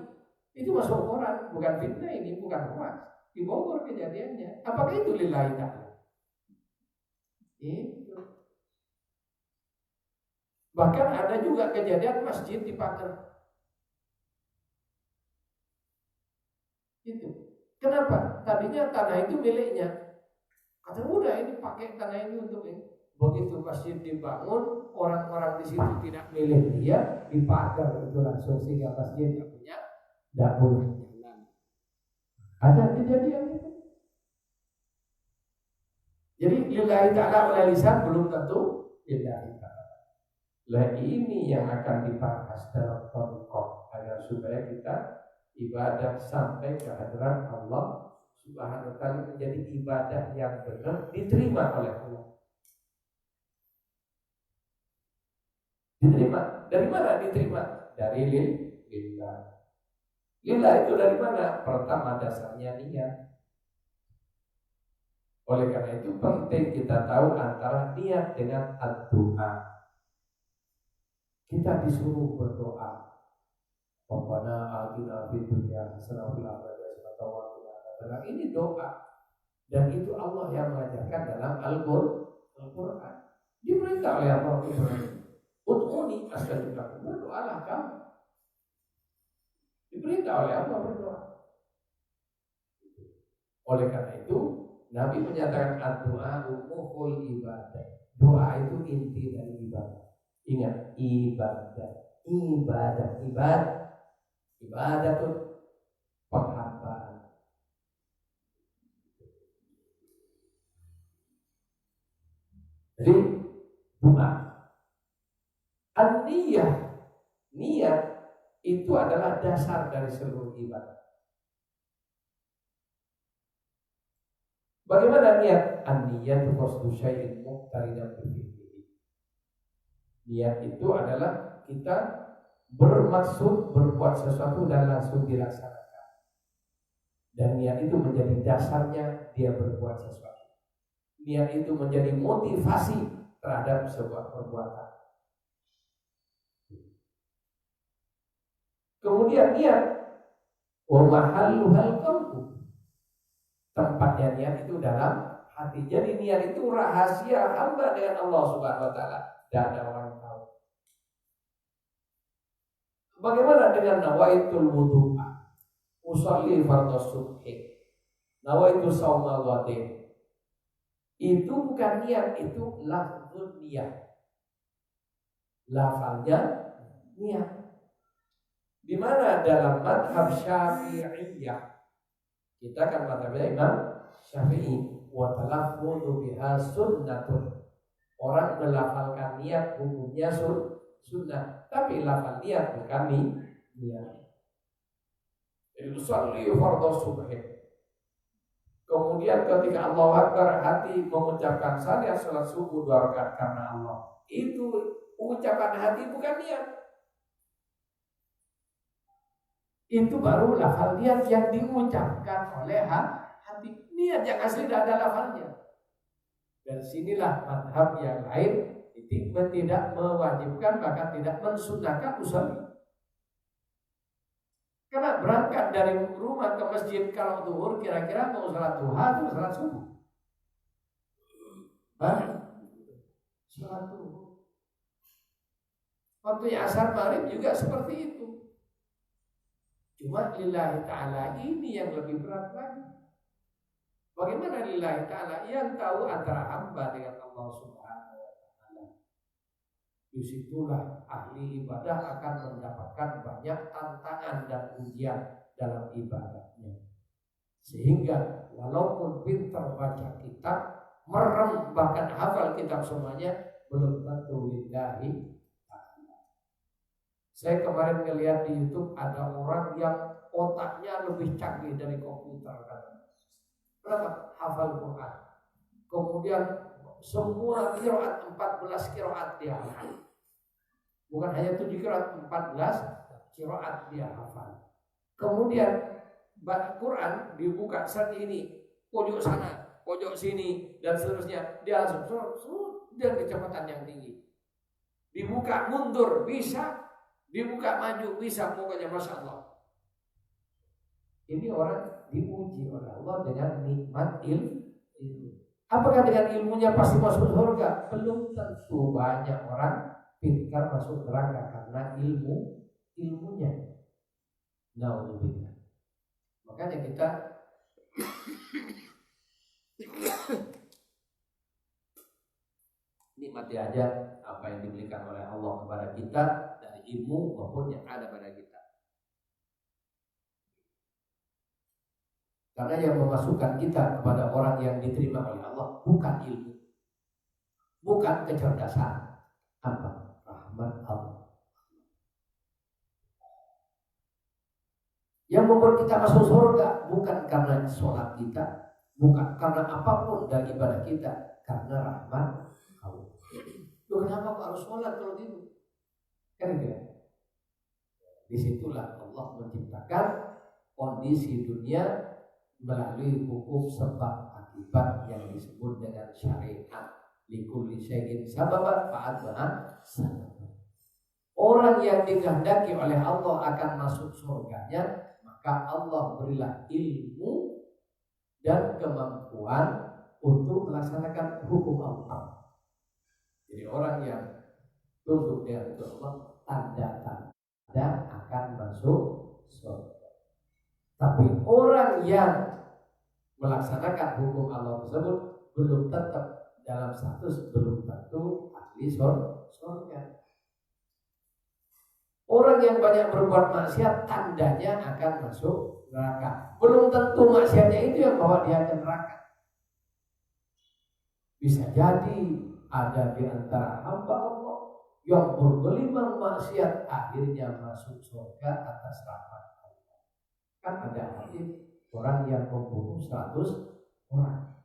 S1: Itu masuk koran, bukan fitnah ini, bukan hoax. Di Bogor kejadiannya. Apakah itu lillahi ta'ala? Itu. Bahkan ada juga kejadian masjid dibakar. Itu. Kenapa? Tadinya tanah itu miliknya. Kata udah ini pakai tanah ini untuk ini. Begitu masjid dibangun, orang-orang di situ tidak milik dia, dipagar itu langsung sehingga masjid tidak punya jalan. Ada kejadian itu. Jadi lillahi ta'ala oleh lisan belum tentu lillahi ta'ala. Lah ini yang akan dibahas dalam thariqah agar supaya kita ibadah sampai ke hadirat Allah Subhanahu wa ta'ala menjadi ibadah yang benar, diterima oleh Allah. Diterima. Dari mana diterima? Dari lillah. Lillah itu dari mana? Pertama dasarnya niat. Oleh karena itu penting kita tahu antara niat dengan doa. Kita disuruh berdoa. Rabbana atina fid dunya hasanah wa fil akhirati hasanah wa qina adzabannar. Ini doa. Dan itu Allah yang mengajarkan dalam Al-Qur'an. Diperintah oleh Allah Ud'uni astajib lakum. Berdoalah kamu. Diperintah oleh Allah berdoa. Oleh karena itu Nabi menyatakan ad-du'a umul ibadah. Doa itu inti dari ibadah. Ingat, ibadah itu penghambaan. Jadi doa. Niat itu adalah dasar dari seluruh ibadah. Bagaimana niat? An-niyatu qasdu syai'in muqtarinan bihi. Niat itu adalah kita bermaksud berbuat sesuatu dan langsung dilaksanakan. Dan niat itu menjadi dasarnya dia berbuat sesuatu. Niat itu menjadi motivasi terhadap sebuah perbuatan. Kemudian niat wa mahalluhal qalbu. Tempatnya niat itu dalam hati. Jadi niat itu rahasia hamba dengan Allah Subhanahu wa taala. Tidak ada orang tahu. Bagaimana dengan nawaitul wudu'a? Usolli fardhu subhi. Nawaitu shauma ghadin. Itu bukan niat, itu lafzun niat. Lafalnya niat. Di mana dalam madhab Syafi'iyah, kita kan madhabnya Imam Syafi'i, wa talaffudhu biha sunnatun. Orang melafalkan niat hukumnya sunnah, tapi lafal niat bukan niat. Jadi usolli fardhu subhi. Kemudian ketika Allahu Akbar, hati mengucapkan saya salat subuh 2 rakaat karena Allah. Itu ucapan hati, bukan niat. Itu baru lafal niat yang diucapkan oleh hati. Niat yang asli tidak ada lafalnya. Dan sinilah madhab yang lain tidak mewajibkan, bahkan tidak mensunahkan usolli. Karena berangkat dari rumah ke masjid kalau zuhur kira-kira mau salat duha atau salat subuh? Salat duha. Waktu asar maghrib juga seperti itu. Cuma lillahi ta'ala ini yang lebih berat lagi. Bagaimana lillahi ta'ala? Yang tahu antara hamba dengan Allah Subhanahu wa ta'ala. Disitulah ahli ibadah akan mendapatkan banyak tantangan dan ujian dalam ibadahnya. Sehingga walaupun pintar baca kitab, merem bahkan hafal kitab semuanya, belum tentu lillahi ta'ala. Saya kemarin melihat di YouTube ada orang yang otaknya lebih canggih dari komputer. Berapa? Hafal Quran. Kemudian semua qiraat 14 qiraat dia hafal. Bukan hanya 7 qiraat, 14 qiraat dia hafal. Kemudian Quran dibuka saat ini, pojok sana, pojok sini dan seterusnya. Dia langsung dan kecepatan yang tinggi. Dibuka mundur bisa, dibuka maju bisa, pokoknya Masya Allah. Ini orang diuji oleh Allah dengan nikmat ilmu. Apakah dengan ilmunya pasti masuk surga? Belum tentu. Banyak orang pintar masuk neraka karena ilmunya. Naudzubillah. Makanya kita nikmati aja apa yang diberikan oleh Allah kepada kita dari ilmu maupun yang ada pada kita. Karena yang memasukkan kita kepada orang yang diterima oleh Allah bukan ilmu, bukan kecerdasan, apa? Rahmat Allah. Yang membuat kita masuk surga bukan karena sholat kita, bukan karena apapun dari ibadah kita, karena rahmat Allah. Loh, kenapa kok harus sholat kalau gitu? Kan gitu ya? Disitulah Allah menciptakan kondisi dunia melalui hukum sebab akibat yang disebut dengan syariat. Likulli syai'in sababan fa'atba'a sababan. Orang yang dikehendaki oleh Allah akan masuk surganya, maka Allah berilah ilmu dan kemampuan untuk melaksanakan hukum Allah. Jadi orang yang tunduk dengan Allah, tanda-tanda akan masuk surga. Tapi orang yang melaksanakan hukum Allah tersebut belum tetap dalam status, belum tentu ahli surga. Orang yang banyak berbuat maksiat, tandanya akan masuk neraka. Belum tentu maksiatnya itu yang bawa dia ke neraka. Bisa jadi ada di antara hamba Allah yang bergelimang maksiat akhirnya masuk surga atas rahmat Allah. Kan ada hadis orang yang membunuh 100 orang.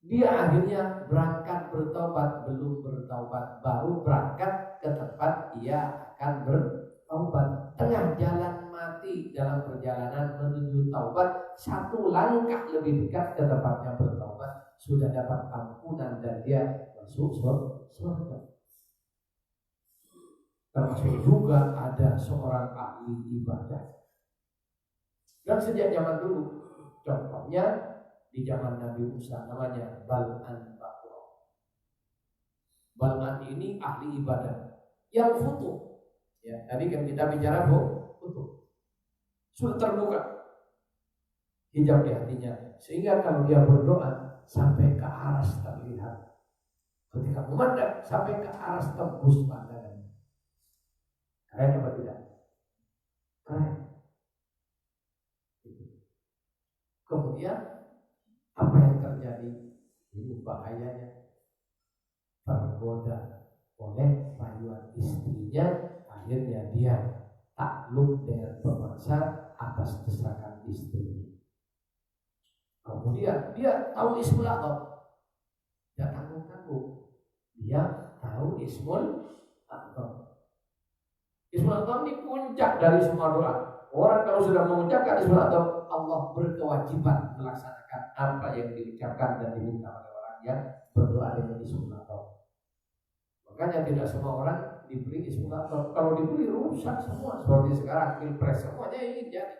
S1: Dia akhirnya berangkat bertobat, belum bertobat, baru berangkat ke tempat ia akan bertobat. Tengah jalan mati dalam perjalanan menuju taubat, 1 langkah lebih dekat ke tempatnya bertobat, sudah dapat ampunan dan dia masuk surga. Termasuk juga ada seorang ahli ibadah. Dan sejak zaman dulu, contohnya di zaman Nabi Musa, namanya Bal'an Baqarah. Bal'an ini ahli ibadah yang futuh. Ya, tadi kan kita bicara futuh. Sudah terbuka hijab di hatinya, sehingga kalau dia berdoa sampai ke aras terlihat. Ketika memandang sampai ke aras tembus pandangan. Keren apa tidak? Keren. Kemudian apa yang terjadi? Ini bahayanya. Tergoda oleh rayuan istrinya, akhirnya dia takluk dengan pemaksa atas desakan istrinya. dia tahu Ismul A'zam. Tidak tanggung-tanggung. Dia tahu Ismul A'zam. Ismul A'zam ini puncak dari semua doa. Orang kalau sudah mengucapkan Ismul A'zam, Allah berkewajiban melaksanakan apa yang diucapkan dan diminta oleh orang yang berdoa dengan Ismul A'zam. Makanya tidak semua orang diberi Ismul A'zam. Kalau diberi rusak semua. Seperti sekarang pilpres semuanya ingin jadi.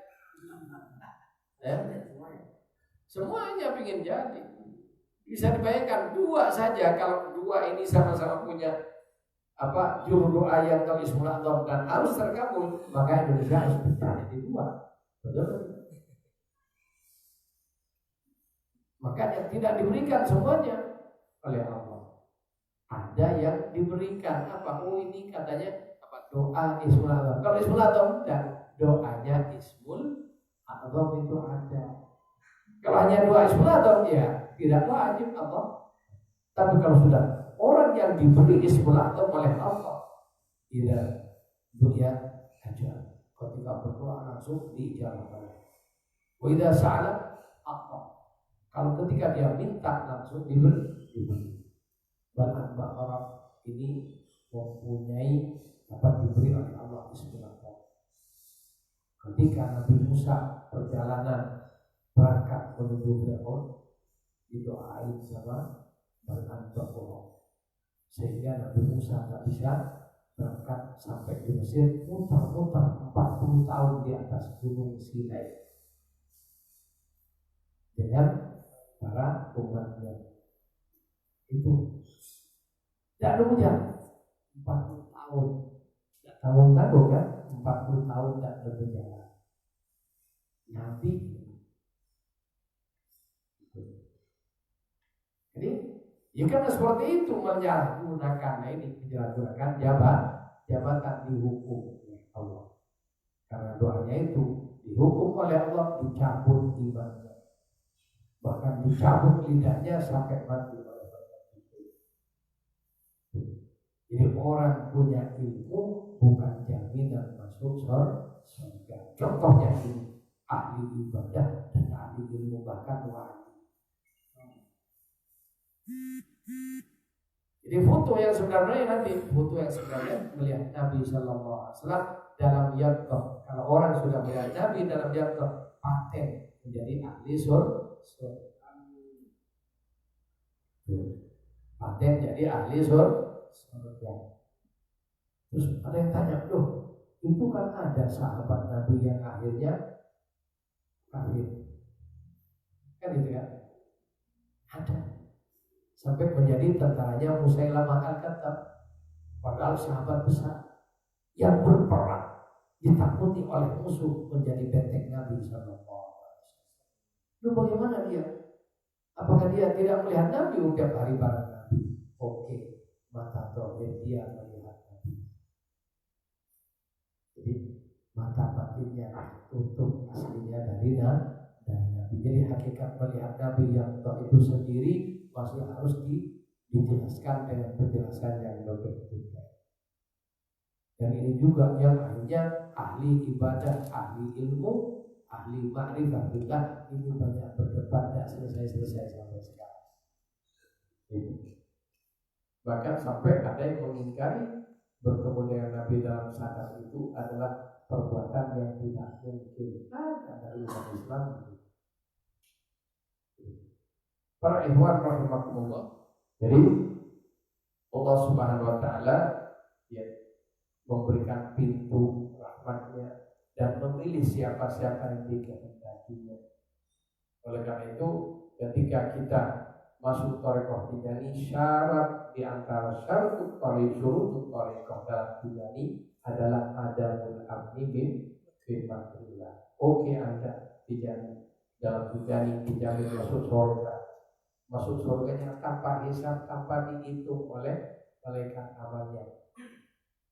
S1: Semuanya ingin jadi. Bisa dibayangkan dua saja, kalau dua ini sama-sama punya juru doa yang tahu Ismul A'zam dan harus terkabul, maka Indonesia harus pecah jadi dua. Betul? Makanya tidak diberikan semuanya oleh Allah. Ada yang diberikan ini katanya doa Ismul A'zam. Kalau Ismul A'zam dan doanya Ismul A'zam itu ada. Kalau hanya doa Ismul A'zam ya tidak wajib Allah. Tapi kalau sudah orang yang diberi Ismul A'zam oleh Allah, tidak dunia aja. Ketika berdoa langsung diijabah. Wa idza sa'ala Allah. Kalau ketika dia minta langsung diberi. Bahkan orang ini mempunyai diberi oleh Allah Ismul A'zam. Ketika Nabi Musa perjalanan berangkat menuju Fir'aun, didoain sama Balaam berbohong, sehingga Nabi Musa tak bisa berangkat sampai di Mesir, muter-muter 40 tahun di atas gunung Sinai dengan para umatnya. Itu tidak ada hujan 40 tahun, tidak tanggung-tanggung kan, 40 tahun tidak berjalan. Nabi jadi, ya karena seperti itu menyalahgunakan jabatan dihukum oleh Allah. Karena doanya itu dihukum oleh Allah, dicabut imannya, bahkan dicabut lidahnya sampai mati oleh Allah. Jadi orang punya ilmu bukan jaminan masuk surga. Contohnya ini ahli ibadah dan ahli ilmu, bahkan wali. Jadi foto yang sebenarnya melihat Nabi Sallallahu Alaihi Wasallam dalam yaqah. Kalau orang sudah melihat Nabi dalam yaqah, paten menjadi ahli surga. Paten jadi ahli surga. Terus ada yang tanya, loh, itu kan ada sahabat Nabi yang akhirnya kafir, kan itu ya? Ada. Sampai menjadi tentaranya Musailamah al-Kadzdzab, padahal sahabat besar yang berperang ditakuti oleh musuh menjadi benteng Nabi Sallallahu Alaihi Wasallam. Lalu bagaimana dia? Apakah dia tidak melihat Nabi setiap hari bareng Nabi? Oke, mata zahir dia melihat Nabi. Jadi mata batinnya tutup, aslinya dari Nabi. Jadi hakikat melihat Nabi yang itu sendiri masih harus dijelaskan dengan penjelasan yang berbeda. Dan ini juga yang akhirnya ahli ibadah, ahli ilmu, ahli ma'rifah billah ini banyak berdebat, tidak selesai sampai sekarang. Bahkan sampai ada yang mengingkari bertemu dengan Nabi dalam sadar itu adalah perbuatan yang tidak mungkin dari umat Islam. Para ikhwan rahimakumullah. Jadi Allah Subhanahu wa taala ya memberikan pintu rahmatnya dan memilih siapa-siapa yang dikehendakinya. Oleh karena itu, ketika kita masuk thariqah Tijaniyah, syarat di antara syurutut thariqah dalam Tijaniyah adalah adabul amni bin makrillah. Oke, Anda Tijaniyah dalam Tijaniyah masuk surga. Masuk surganya tanpa hisab, tanpa dihitung oleh malaikat amalnya.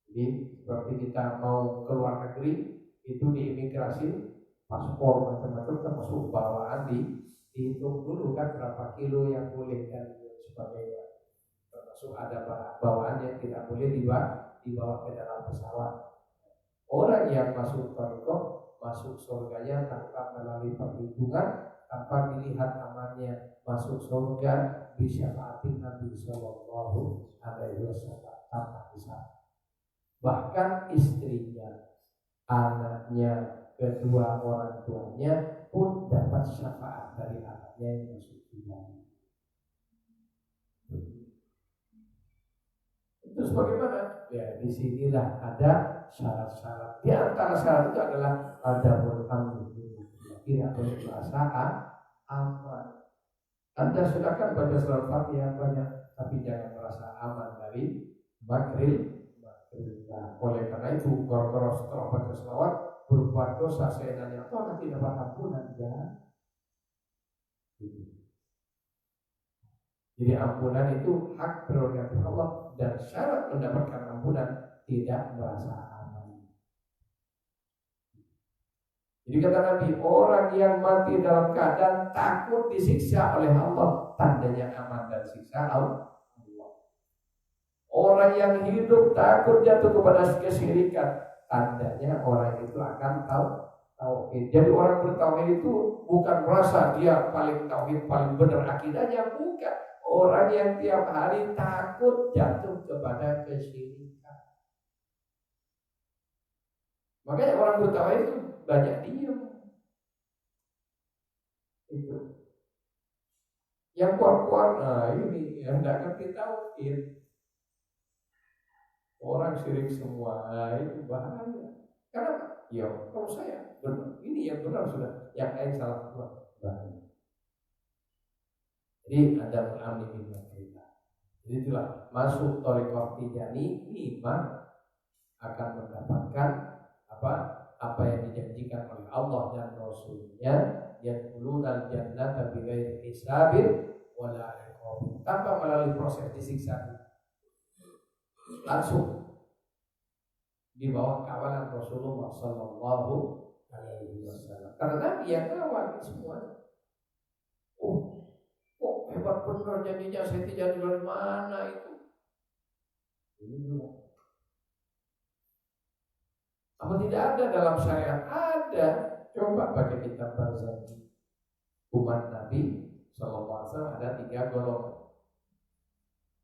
S1: Jadi seperti kita mau ke luar negeri, itu di imigrasi, paspor macam-macam termasuk bawaan dihitung dulu kan berapa kilo yang boleh dan sebagainya. Termasuk ada bawaan yang tidak boleh dibawa ke dalam pesawat. Orang yang masuk thariqah masuk surganya tanpa melalui perhitungan tanpa dilihat amalnya masuk surga bisyafaatin Nabi Sallallahu Alaihi Wasallam tanpa hisab. Bahkan istrinya, anaknya, kedua orang tuanya pun dapat syafaat dari anaknya yang masuk surga. Terus bagaimana? Ya disinilah ada syarat-syarat. Di antara syarat itu adalah ada amri, tidak boleh merasa aman. Anda silakan baca surat Fatihah banyak, tapi jangan merasa aman dari makril. Nah, oleh karena itu, kalau setelah baca selawat berbuat dosa seenaknya, toh nanti dapat ampunan ya. Jadi ampunan itu hak prerogatif Allah, dan syarat mendapatkan ampunan tidak merasa aman. Jadi kata Nabi, orang yang mati dalam keadaan takut disiksa oleh Allah, tandanya aman dari siksa Allah. Orang yang hidup takut jatuh kepada kesyirikan, tandanya orang itu akan tauhid. Jadi orang bertauhid itu bukan merasa dia paling tauhid, paling benar akidahnya, bukan. Orang yang tiap hari takut jatuh kepada kesyirikan. Makanya orang bertauhid itu banyak diam. Itu. Yang kuat-kuat, nah ini yang tidak ngerti tauhid. Orang syirik semua, itu bahaya. Kenapa? Ya, kalau saya benar, ini yang benar sudah, yang lain salah semua, bahaya. Jadi ada mengambil minyak kita. Jadi itulah masuk thariqah Tijaniyah iman akan mendapatkan apa yang dijanjikan oleh Allah dan Rasulnya, yadkhulunal jannata bighairi hisabin wala iqab, tanpa melalui proses disiksa. Langsung di bawah kawalan Rasulullah Sallallahu Alaihi Wasallam. Karena Nabi yang kawal semuanya. Kok hebat benar jadinya, saya tidak dari mana itu? Ini dulu. Apa tidak ada dalam syariat? Ada. Coba baca kitab Barzanji. Umat Nabi Sallallahu Alaihi Wasallam ada 3 golongan.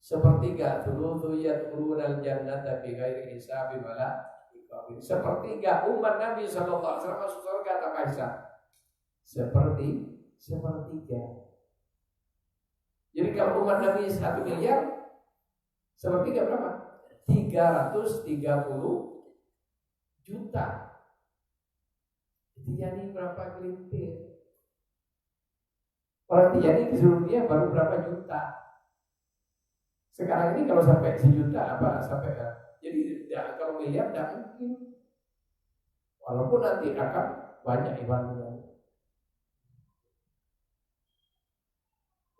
S1: Sepertiga thuluthu yadkhulunal jannata bighairi hisabin wala iqab. Sepertiga umat Nabi sallallahu alaihi wasallam masuk surga tanpa hisab. Sepertiga. Jadi kalau umat Nabi 1 miliar, sepertiga berapa? 330 juta. Tijani berapa gelintir? Orang Tijani di seluruh dunia baru berapa juta? Sekarang ini kalau sampai sejuta sampai ya. Jadi ya, kalau miliar tidak mungkin. Walaupun nanti akan banyak ibaratnya.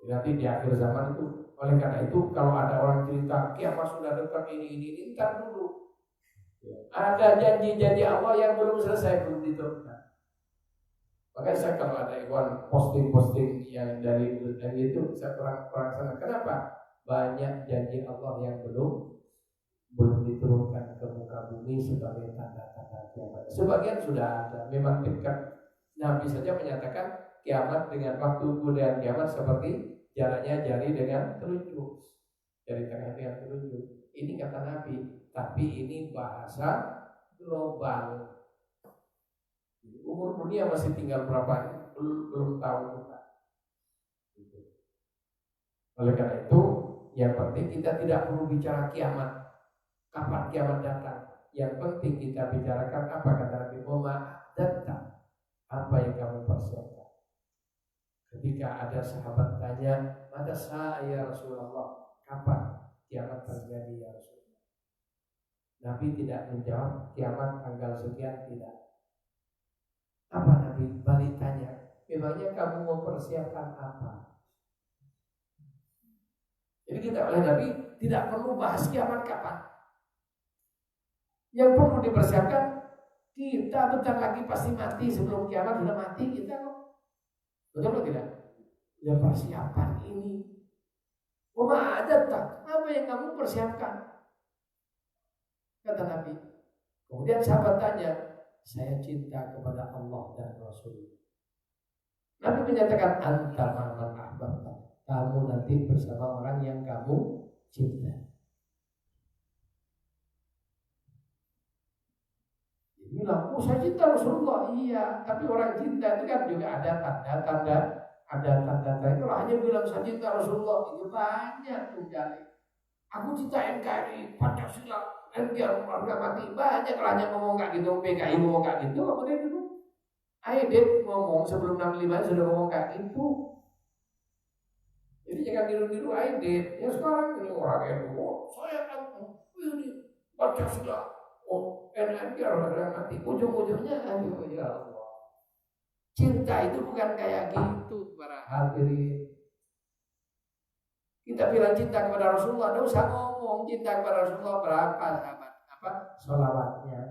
S1: Nanti di akhir zaman itu, oleh karena itu kalau ada orang cerita kiamat sudah dekat ini entar dulu. Ada janji-janji Allah yang belum selesai, belum diturunkan. Makanya saya kalau ada ikhwan posting-posting yang dari itu saya kurang sana. Kenapa? Banyak janji Allah yang belum diturunkan ke muka bumi sebagai tanda-tanda kiamat. Sebagian sudah ada, memang dekat. Nabi saja menyatakan kiamat dengan waktu kemudian kiamat seperti jaraknya jari dengan telunjuk, jari tengah dengan telunjuk. Ini kata Nabi, tapi ini bahasa global. Umur dunia masih tinggal berapa? Belum tahu kita. Oleh karena itu, yang penting kita tidak perlu bicara kiamat, kapan kiamat datang. Yang penting kita bicarakan apa kata Nabi Muhammad datang, apa yang kamu persiapkan. Ketika ada sahabat tanya, mata saya Rasulullah, kapan kiamat terjadi ya Rasulullah? Nabi tidak menjawab kiamat tanggal sekian, tidak. Apa Nabi balik tanya, memangnya kamu mempersiapkan apa? Jadi kita oleh Nabi tidak perlu bahas kiamat kapan. Yang perlu dipersiapkan, kita bentar lagi pasti mati, sebelum kiamat sudah mati kita kok. Betul atau tidak? Ya persiapan ini. Ada tak? Apa yang kamu persiapkan? Kata Nabi. Kemudian sahabat tanya, saya cinta kepada Allah dan Rasul. Nabi menyatakan anta man ahbabta, kamu nanti bersama orang yang kamu cinta. Dia bilang, oh saya cinta Rasulullah. Iya, tapi orang cinta itu kan juga ada tanda-tanda, ada tanda-tanda. Itu hanya bilang saya cinta Rasulullah itu banyak tuh kali. Aku cinta NKRI, Pancasila, NKRI, harga mati banyak. Kalau hanya ngomong kayak gitu, PKI ngomong kayak gitu, kemudian dulu Aidit ngomong sebelum 65 sudah ngomong kayak gitu. Jadi jangan niru-niru Aidit. Ya sekarang ini orang yang ngomong, saya kan ini Pancasila, oh NKRI harga mati. Ujung-ujungnya, aduh ya Allah. Cinta itu bukan kayak gitu para hadirin. Kita bilang cinta kepada Rasulullah, tidak usah ngomong cinta kepada Rasulullah berapa sahabat, apa sholawatnya.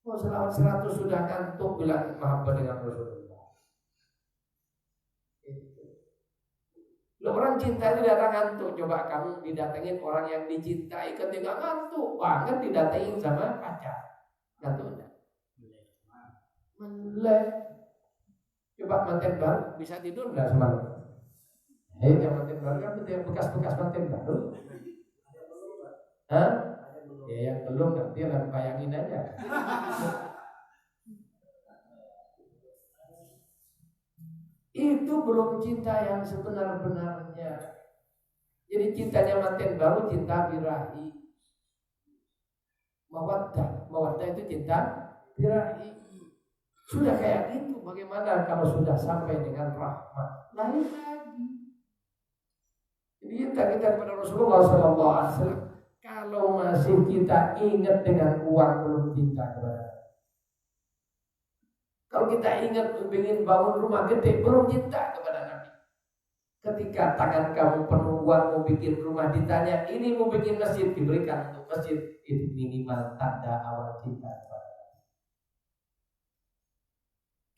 S1: Oh sholawat 100 sudah ngantuk bilang mahabbah dengan Rasulullah. Loh, orang cinta itu datang ngantuk. Coba kamu didatengin orang yang dicintai ketika ngantuk banget didatengin sama pacar, ngantuk enggak? Melek. Coba manten baru bisa tidur enggak semalam? Yang manten baru kan bekas-bekas manten baru. Hah? Ya yang belum nanti bayangin aja. Itu belum cinta yang sebenar-benarnya. Jadi cintanya manten baru cinta birahi. Mawaddah itu cinta birahi. Sudah kayak gitu, bagaimana kalau sudah sampai dengan rahmat? Lain lagi. Jadi kita kepada Rasulullah SAW. Kalau masih kita ingat dengan uang belum cinta kepada. Kalau kita ingat ingin bangun rumah gede belum cinta kepada Nabi. Ketika tangan kamu penuh uang mau bikin rumah ditanya ini mau bikin masjid diberikan untuk masjid, itu minimal tanda awal cinta kepada Nabi.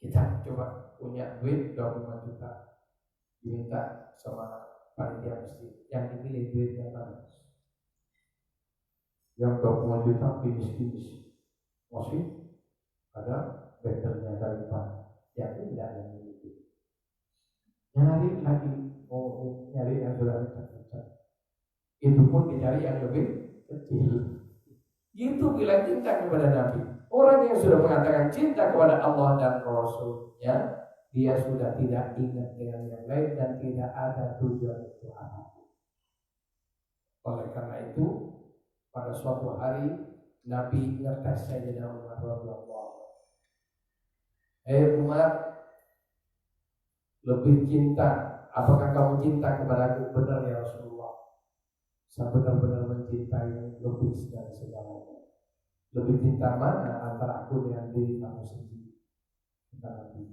S1: Kita coba punya duit 25 juta diminta sama panitia masjid yang dipilih duitnya mana? Yang 20 juta kinis-kinis masih ada bedelnya dari depan yang tidak yang itu nyari lagi nyari yang sudah dekat itu pun dicari yang lebih kecil. Itu bilang cinta kepada Nabi. Orang yang sudah mengatakan cinta kepada Allah dan Rasulnya, dia sudah tidak ingat dengan yang lain dan tidak ada tujuan itu apapun. Oleh karena itu pada suatu hari Nabi ngetes Sayyidina Umar radhiyallahu. Umar, lebih cinta, apakah kamu cinta kepadaku? Benar ya Rasulullah. Saya benar-benar mencintai lebih dari segalanya. Lebih cinta mana antara aku dengan diri kamu sendiri? Kata Nabi.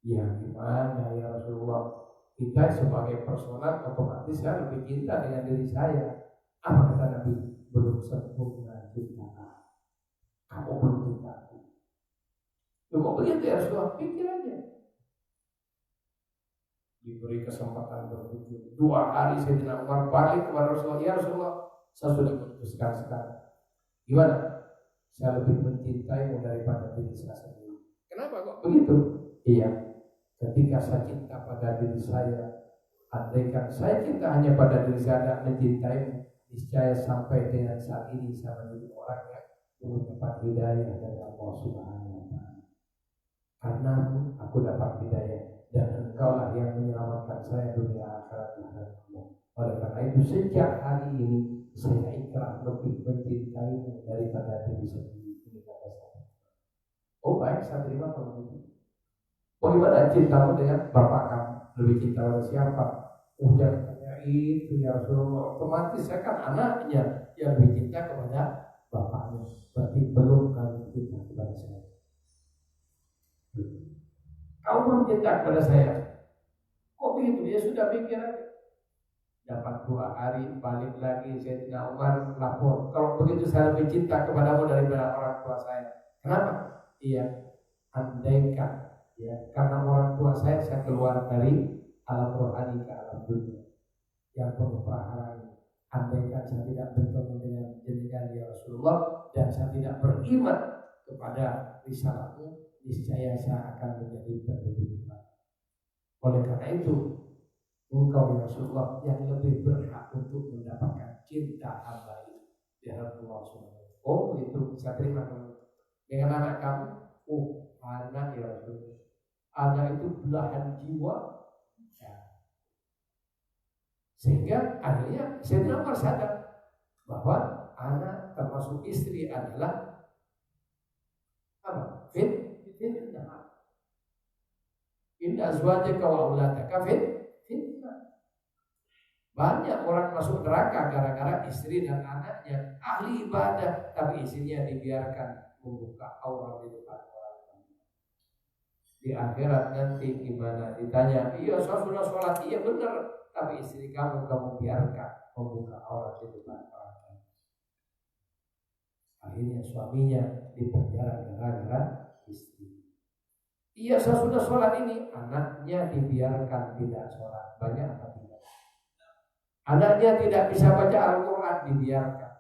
S1: Ya gimana ya Rasulullah? Kita sebagai personal otomatis saya lebih cinta dengan diri saya. Apa kata Nabi? Belum sempurna cinta. Kamu belum cinta aku. Kok begitu ya Rasulullah? Pikir aja. Diberi kesempatan berpikir. 2 hari Sayyidina Umar balik kepada Rasulullah. Ya Rasulullah, saya sudah memutuskan sekarang. Gimana? Saya lebih mencintaimu daripada diri saya sendiri. Kenapa kok begitu? Iya. Ketika saya cinta pada diri saya, andaikan saya cinta hanya pada diri saya dan mencintaimu, niscaya sampai dengan saat ini saya menjadi orang yang mendapat hidayah dari Allah Subhanahu wa Ta'ala. Karena aku dapat hidayah dan engkaulah yang menyelamatkan saya dunia akhirat Allah. Oleh karena itu sejak hari ini saya ikrah lebih mencintaimu daripada diri sendiri. Ini kata saya. Oh baik, saya terima kalau begitu. Bagaimana cintamu dengan bapak kamu? Lebih cinta pada siapa? Jangan itu ya Rasulullah. Otomatis saya kan anaknya yang lebih cinta kepada bapaknya. Berarti belum kamu cinta kepada saya. Kamu belum cinta kepada saya. Kok begitu? Ya sudah pikir aja. Dapat 2 hari balik lagi Sayyidina Umar lapor. Kalau begitu saya lebih cinta kepadamu daripada orang tua saya. Kenapa? Iya, andaikan ya, karena orang tua saya keluar dari alam rohani ke alam dunia yang penuh prahara ini. Andaikan saya tidak bertemu dengan jenengan ya Rasulullah dan saya tidak beriman kepada risalahmu, niscaya saya akan menjadi penduduk neraka. Oleh karena itu, engkau ya Rasulullah yang lebih berhak untuk mendapatkan cinta hamba ini di hadapan Allah Subhanahu. Oh itu saya terima dengan anak kamu. Oh anak ya Rasulullah, anak itu belahan jiwa. Ya. Sehingga akhirnya Sayyidina Umar sadar bahwa anak termasuk istri adalah apa? Fitnah. Inna azwajaka wa auladaka fitnah. Banyak orang masuk neraka gara-gara istri dan anaknya ahli ibadah, tapi istrinya dibiarkan membuka aurat di depan orang. Di akhirat nanti gimana? Ditanya, iya saya sudah sholat, iya benar, tapi istri kamu biarkan membuka aurat di depan orang. Akhirnya suaminya dipenjara gara-gara istri. Iya saya sudah sholat ini, anaknya dibiarkan tidak sholat. Banyak apa tidak? Anaknya tidak bisa baca Al-Quran, dibiarkan.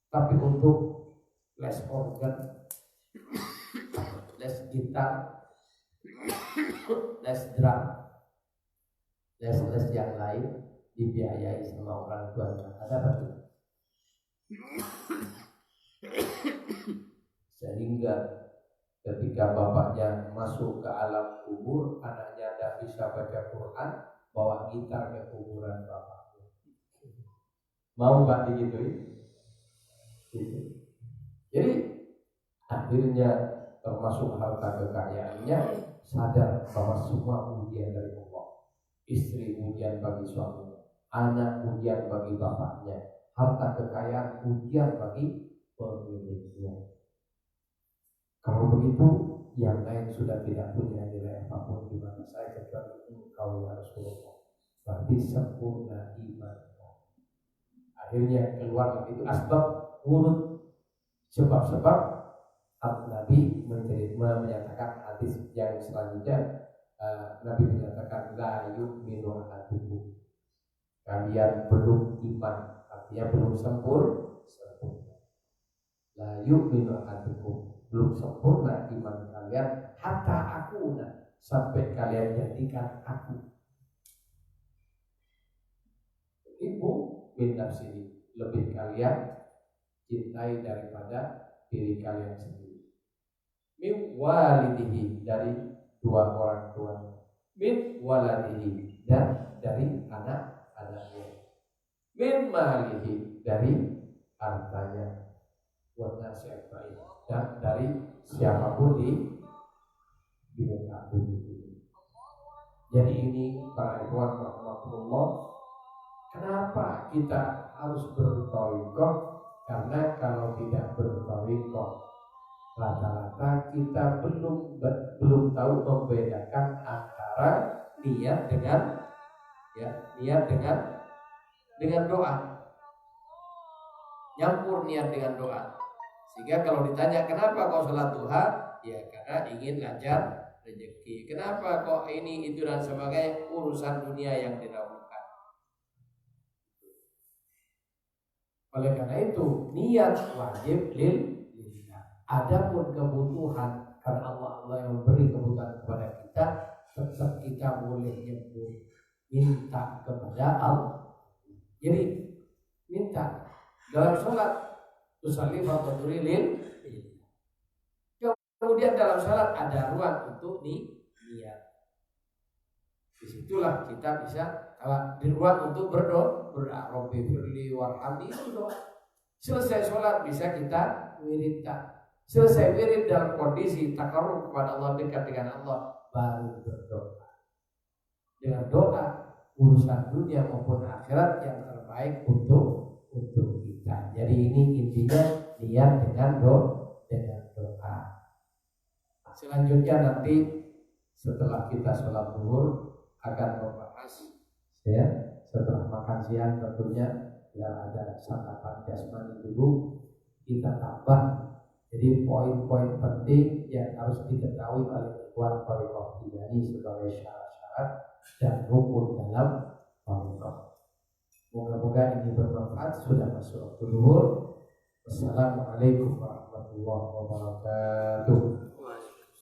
S1: Tapi untuk les organ, les gitar, les drum, les yang lain dibiayai sama orang tuanya. Ada apa tidak? Sehingga ketika bapaknya masuk ke alam kubur, anaknya tidak bisa baca Quran, bawa gitar ke kuburan bapaknya. Mau gak digituin? Gitu. Jadi akhirnya termasuk harta kekayaannya sadar bahwa semua ujian dari Allah. Istri ujian bagi suaminya, anak ujian bagi bapaknya, harta kekayaan ujian bagi pemiliknya. Kalau begitu, yang lain sudah tidak punya nilai apapun di mata saya kecuali engkau ya Rasulullah. Berarti sempurna iman. Akhirnya keluar itu asbab urut sebab-sebab Nabi menyatakan hadis yang selanjutnya. Nabi menyatakan la yu'minu ahadukum, kalian belum iman, artinya belum sempurna. La yu'minu ahadukum, belum sempurna iman kalian hatta akuna, sampai kalian jadikan aku ibu bin nafsihi, lebih kalian cintai daripada diri kalian sendiri. Min walidihi, dari dua orang tuanya. Min waladihi, dan dari anak-anaknya. Min malihi, dari hartanya. Wanasiabai, dan dari siapapun di muka bumi ini. Jadi ini para ikhwan rahmatullah, kenapa kita harus berthariqah? Karena kalau tidak berthariqah, rata-rata kita belum tahu membedakan antara niat dengan doa. Nyampur niat dengan doa. Sehingga kalau ditanya kenapa kau sholat duha, ya karena ingin lancar rezeki. Kenapa kok ini itu dan sebagainya, urusan dunia yang didahulukan. Oleh karena itu niat wajib lillah. Adapun kebutuhan, karena Allah yang memberi kebutuhan kepada kita, tetap kita boleh nyebut minta kepada Allah. Jadi minta dalam sholat tusalli faqaduri lil. Kemudian dalam sholat ada ruang untuk niat. Disitulah kita bisa di ruang untuk berdoa. Rabbi firli warhamni, itu doa. Selesai sholat bisa kita wiridkan. Selesai wirid dalam kondisi takarrub kepada Allah, dekat dengan Allah, baru berdoa. Dengan doa urusan dunia maupun akhirat yang terbaik untuk kita. Jadi ini intinya niat dengan doa. Selanjutnya nanti setelah kita sholat zuhur akan membahas ya, setelah makan siang tentunya ya ada santapan jasmani dulu kita tambah. Jadi poin-poin penting yang harus diketahui oleh ikhwan thariqah Tijaniyah sebagai syarat-syarat dan rukun dalam thariqah. Moga-moga ini bermanfaat. Sudah masuk waktu zuhur. Wassalamualaikum warahmatullahi wabarakatuh.